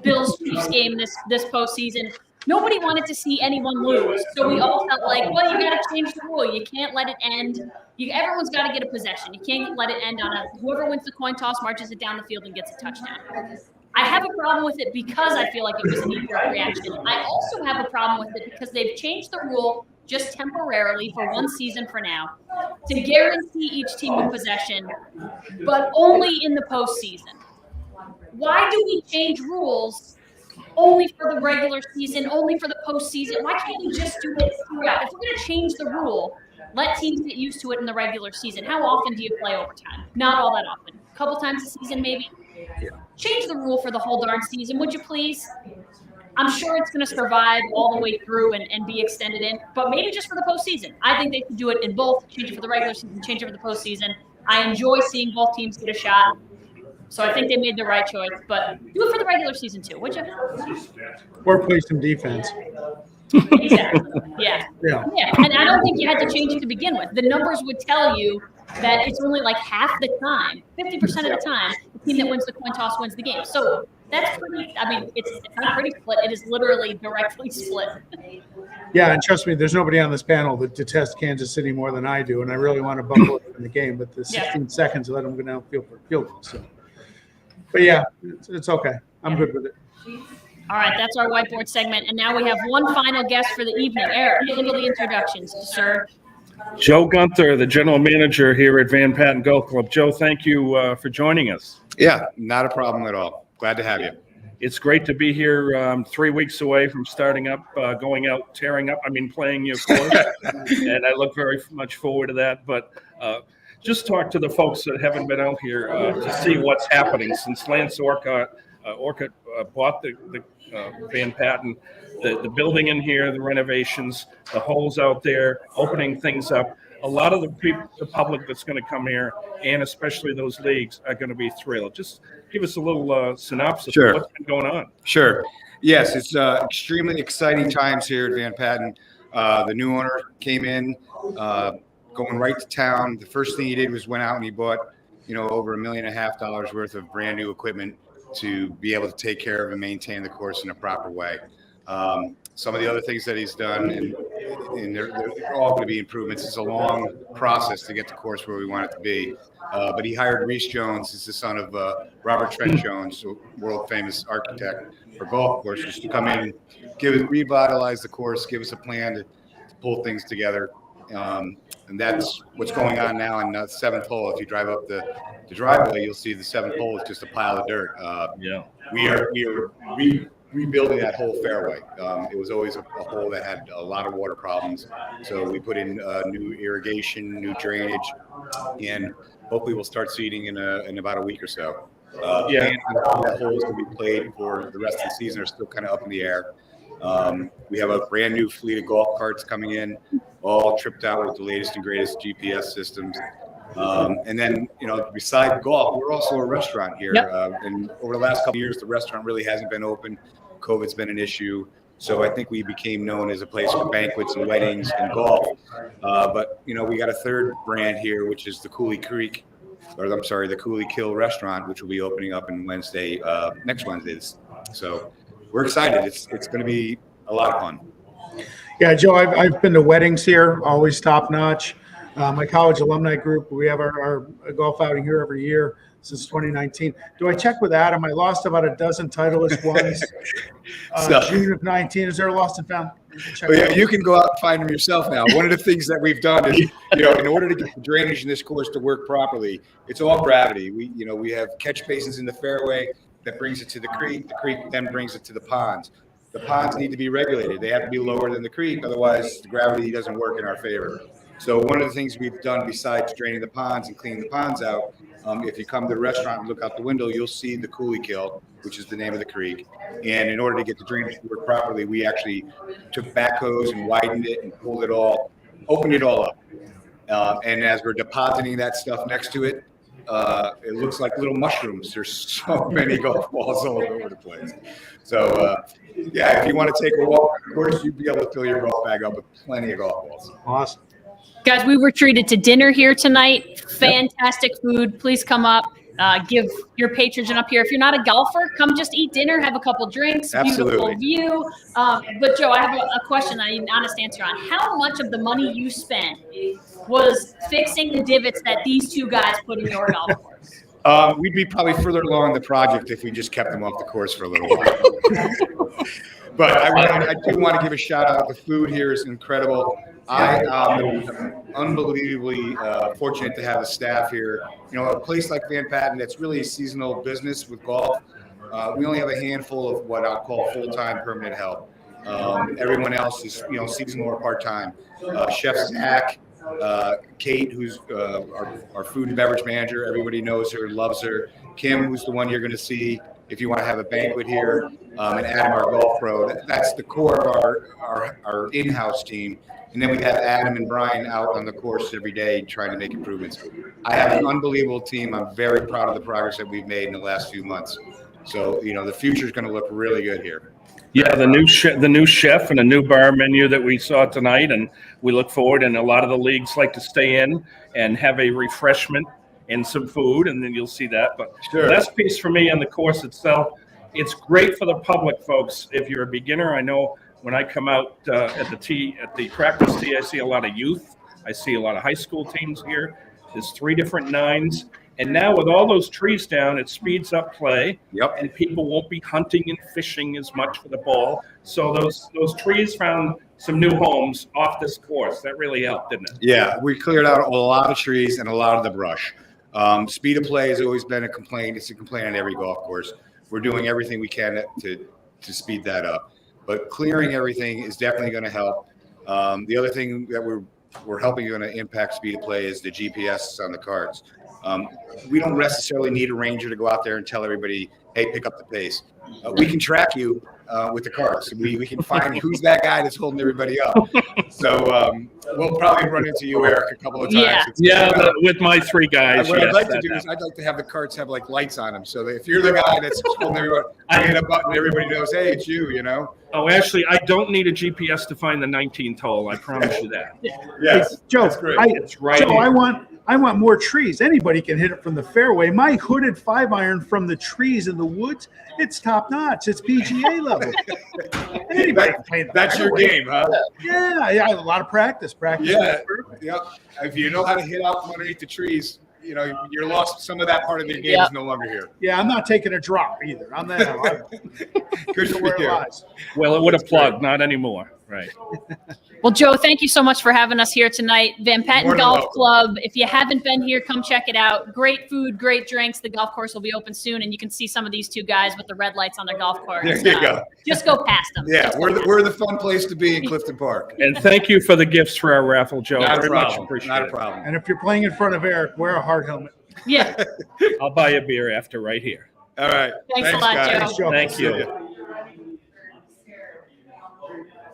[SPEAKER 1] Bills-Chiefs game this postseason, nobody wanted to see anyone lose. So we all felt like, well, you got to change the rule. You can't let it end. Everyone's got to get a possession. You can't let it end on whoever wins the coin toss marches it down the field and gets a touchdown. I have a problem with it because I feel like it was a knee-jerk reaction. I also have a problem with it because they've changed the rule just temporarily for one season for now to guarantee each team a possession, but only in the postseason. Why do we change rules only for the regular season, only for the postseason? Why can't we just do it throughout? If we're going to change the rule, let teams get used to it in the regular season. How often do you play overtime? Not all that often. A couple times a season, maybe. Change the rule for the whole darn season, would you please? I'm sure it's going to survive all the way through and be extended in, but maybe just for the postseason. I think they should do it in both, change it for the regular season, change it for the postseason. I enjoy seeing both teams get a shot. So I think they made the right choice, but do it for the regular season too, would you?
[SPEAKER 2] Or play some defense.
[SPEAKER 1] Exactly. Yeah. And I don't think you had to change it to begin with. The numbers would tell you that it's only like half the time, 50% of the time, the team that wins the coin toss wins the game. So that's pretty, it's not pretty split. It is literally directly split.
[SPEAKER 2] Yeah, and trust me, there's nobody on this panel that detests Kansas City more than I do, and I really want to buckle it in the game, but the 16 seconds, let them go downfield for a field goal. So. But yeah, it's okay. I'm good with it.
[SPEAKER 1] All right, that's our whiteboard segment. And now we have one final guest for the evening. Eric, handle the introductions, sir.
[SPEAKER 3] Joe Gunther, the general manager here at Van Patten Golf Club. Joe, thank you for joining us.
[SPEAKER 6] Yeah, not a problem at all. Glad to have you.
[SPEAKER 3] It's great to be here 3 weeks away from starting up, going out, playing your course. And I look very much forward to that. But just talk to the folks that haven't been out here to see what's happening since Lance Orcutt bought the Van Patten, the building in here, the renovations, the holes out there, opening things up. a lot of the public that's going to come here, and especially those leagues, are going to be thrilled. Just give us a little synopsis
[SPEAKER 6] Sure.
[SPEAKER 3] of what's been going on.
[SPEAKER 6] Sure. Yes, it's extremely exciting times here at Van Patten. The new owner came in, going right to town. The first thing he did was went out and he bought, over $1.5 million worth of brand new equipment to be able to take care of and maintain the course in a proper way. Some of the other things that he's done, and they're all going to be improvements. It's a long process to get the course where we want it to be. But he hired Reese Jones, he's the son of Robert Trent Jones, a world famous architect for golf courses, to come in and revitalize the course, give us a plan to pull things together. And that's what's going on now on the 7th hole. If you drive up the driveway, you'll see the 7th hole is just a pile of dirt. We are rebuilding that whole fairway. It was always a hole that had a lot of water problems. So we put in new irrigation, new drainage, and hopefully we'll start seeding in about a week or so. That hole is going to be played for the rest of the season are still kind of up in the air. We have a brand new fleet of golf carts coming in, all tripped out with the latest and greatest GPS systems. And then, besides golf, we're also a restaurant here. And over the last couple of years, the restaurant really hasn't been open. COVID's been an issue. So I think we became known as a place for banquets and weddings and golf. But, we got a third brand here, which is the Cooley Kill restaurant, which will be opening up in next Wednesday. So we're excited. It's going to be a lot of fun.
[SPEAKER 2] Yeah, Joe, I've been to weddings here, always top notch. My college alumni group, we have our golf outing here every year since 2019. Do I check with Adam? I lost about a dozen Titleist ones. June of 19. Is there a lost and found?
[SPEAKER 6] You can go out and find them yourself now. One of the things that we've done is, in order to get the drainage in this course to work properly, it's all gravity. We have catch basins in the fairway that brings it to the creek. The creek then brings it to the ponds. The ponds need to be regulated. They have to be lower than the creek. Otherwise, the gravity doesn't work in our favor. So one of the things we've done besides draining the ponds and cleaning the ponds out, if you come to the restaurant and look out the window, you'll see the Cooley Kill, which is the name of the creek. And in order to get the drainage to work properly, we actually took backhoes and widened it and opened it all up. And as we're depositing that stuff next to it, it looks like little mushrooms. There's so many golf balls all over the place. So, if you want to take a walk, of course, you'd be able to fill your golf bag up with plenty of golf balls.
[SPEAKER 2] Awesome.
[SPEAKER 1] Guys, we were treated to dinner here tonight. Fantastic food. Please come up. Give your patronage up here. If you're not a golfer, come just eat dinner, have a couple drinks.
[SPEAKER 6] Absolutely.
[SPEAKER 1] Beautiful view. But Joe, I have a question I need an honest answer on. How much of the money you spent was fixing the divots that these two guys put in your golf course?
[SPEAKER 6] We'd be probably further along the project if we just kept them off the course for a little while. But I do want to give a shout out. The food here is incredible. I am unbelievably fortunate to have a staff here. A place like Van Patten that's really a seasonal business with golf. We only have a handful of what I'll call full-time permanent help. Everyone else is, seasonal or part-time. Chef Zach, Kate, who's our food and beverage manager. Everybody knows her, loves her. Kim, who's the one you're going to see if you want to have a banquet here, and Adam, our golf pro. That's the core of our in-house team. And then we have Adam and Brian out on the course every day trying to make improvements. I have an unbelievable team. I'm very proud of the progress that we've made in the last few months. So, the future is going to look really good here.
[SPEAKER 3] Yeah, the new chef and a new bar menu that we saw tonight, and we look forward. And a lot of the leagues like to stay in and have a refreshment and some food, and then you'll see that. But
[SPEAKER 6] Sure.
[SPEAKER 3] The best piece for me on the course itself, it's great for the public, folks. If you're a beginner, I know when I come out at the practice tee, I see a lot of youth. I see a lot of high school teams here. There's 3 different nines. And now with all those trees down, it speeds up play.
[SPEAKER 6] Yep.
[SPEAKER 3] And people won't be hunting and fishing as much for the ball. So those trees found some new homes off this course. That really helped, didn't it?
[SPEAKER 6] Yeah, we cleared out a lot of trees and a lot of the brush. Speed of play has always been a complaint. It's a complaint on every golf course. We're doing everything we can to speed that up. But clearing everything is definitely going to help. The other thing that we're helping going to impact speed of play is the GPS on the carts. We don't necessarily need a ranger to go out there and tell everybody, hey, pick up the pace. We can track you with the carts. We can find who's that guy that's holding everybody up. So we'll probably run into you, Eric, a couple of times.
[SPEAKER 3] With my 3 guys.
[SPEAKER 6] What I'd like to do is I'd like to have the carts have like lights on them, so that if you're the guy that's holding everybody, I hit a button, everybody knows, hey, it's you. You know.
[SPEAKER 3] Oh, actually, I don't need a GPS to find the 19th hole. I promise you that.
[SPEAKER 6] Yes,
[SPEAKER 2] Hey, Joe,
[SPEAKER 6] that's great.
[SPEAKER 3] It's right
[SPEAKER 2] Joe,
[SPEAKER 3] here.
[SPEAKER 2] I want more trees. Anybody can hit it from the fairway. My hooded 5-iron from the trees in the woods, it's top notch. It's PGA level. Anybody can play the
[SPEAKER 6] That's your
[SPEAKER 2] fairway.
[SPEAKER 6] game, huh?
[SPEAKER 2] Yeah, I have a lot of practice.
[SPEAKER 6] Yeah, yeah. If you know how to hit out from underneath the trees, you know you're lost. Some of that part of the game is no longer here.
[SPEAKER 2] Yeah, I'm not taking a drop either. I'm that.
[SPEAKER 6] Good for
[SPEAKER 2] where it
[SPEAKER 6] you.
[SPEAKER 2] lies.
[SPEAKER 3] Well, it would have plugged, not anymore. Right.
[SPEAKER 1] Well, Joe, thank you so much for having us here tonight. Van Patten
[SPEAKER 6] More than
[SPEAKER 1] Golf
[SPEAKER 6] welcome.
[SPEAKER 1] Club. If you haven't been here, come check it out. Great food, great drinks. The golf course will be open soon, and you can see some of these 2 guys with the red lights on their golf course.
[SPEAKER 6] There you go.
[SPEAKER 1] Just go past them.
[SPEAKER 6] Yeah,
[SPEAKER 1] Just go
[SPEAKER 6] we're
[SPEAKER 1] past
[SPEAKER 6] we're the fun place to be in Clifton Park.
[SPEAKER 3] And thank you for the gifts for our raffle, Joe.
[SPEAKER 6] Not a
[SPEAKER 3] Very much
[SPEAKER 6] problem.
[SPEAKER 3] appreciate
[SPEAKER 6] Not a
[SPEAKER 3] it.
[SPEAKER 6] problem.
[SPEAKER 2] And if you're playing in front of Eric, wear a hard helmet.
[SPEAKER 1] them. Yeah.
[SPEAKER 3] I'll buy you a beer after right here.
[SPEAKER 6] All right.
[SPEAKER 1] Thanks a lot,
[SPEAKER 6] guys.
[SPEAKER 1] Joe.
[SPEAKER 3] Thank you.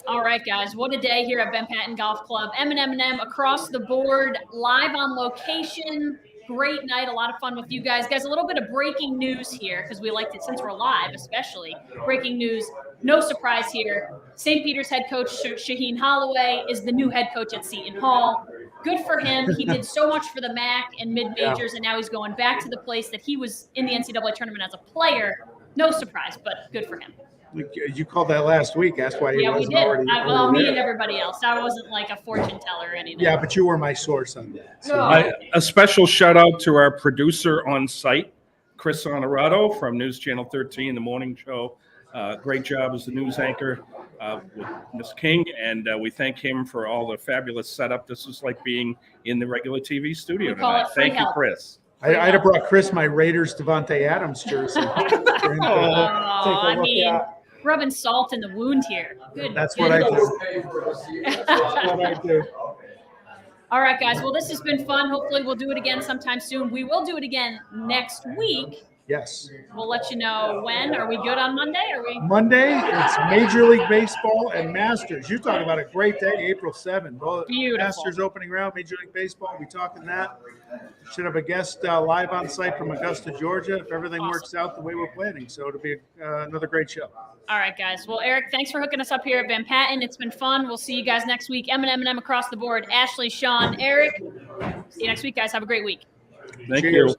[SPEAKER 1] All right, guys. What a day here at Van Patten Golf Club. M&M&M across the board, live on location. Great night. A lot of fun with you guys. Guys, a little bit of breaking news here because we liked it since we're live, especially. Breaking news. No surprise here. St. Peter's head coach Shaheen Holloway is the new head coach at Seton Hall. Good for him. He did so much for the MAC and mid-majors, and now he's going back to the place that he was in the NCAA tournament as a player. No surprise, but good for him.
[SPEAKER 2] You called that last week. That's why he
[SPEAKER 1] Yeah, we
[SPEAKER 2] wasn't
[SPEAKER 1] did.
[SPEAKER 2] already.
[SPEAKER 1] Well, me and everybody else. I wasn't like a fortune teller or anything.
[SPEAKER 2] Yeah, but you were my source on that. So.
[SPEAKER 3] A special shout out to our producer on site, Chris Honorato from News Channel 13, the morning show. Great job as the news anchor with Miss King, and we thank him for all the fabulous setup. This is like being in the regular TV studio
[SPEAKER 1] We call
[SPEAKER 3] tonight.
[SPEAKER 1] it free
[SPEAKER 3] Thank you,
[SPEAKER 1] help.
[SPEAKER 3] Chris.
[SPEAKER 2] I'd have brought Chris my Raiders Devontae Adams jersey.
[SPEAKER 1] I mean, rubbing salt in the wound here. Good.
[SPEAKER 2] That's what I
[SPEAKER 1] goodness.
[SPEAKER 2] do. That's what I do.
[SPEAKER 1] All right, guys. Well, this has been fun. Hopefully, we'll do it again sometime soon. We will do it again next week.
[SPEAKER 2] Yes.
[SPEAKER 1] We'll let you know when. Are we good on Monday? Are we?
[SPEAKER 2] Monday, it's Major League Baseball and Masters. You talk about a great day, April 7th. Both
[SPEAKER 1] Beautiful.
[SPEAKER 2] Masters opening round, Major League Baseball. We'll be talking that. Should have a guest live on site from Augusta, Georgia, if everything works out the way we're planning. So it'll be another great show.
[SPEAKER 1] All right, guys. Well, Eric, thanks for hooking us up here at Van Patten. It's been fun. We'll see you guys next week. M&M&M across the board. Ashley, Sean, Eric. See you next week, guys. Have a great week.
[SPEAKER 3] Thank
[SPEAKER 2] Cheers.
[SPEAKER 3] you.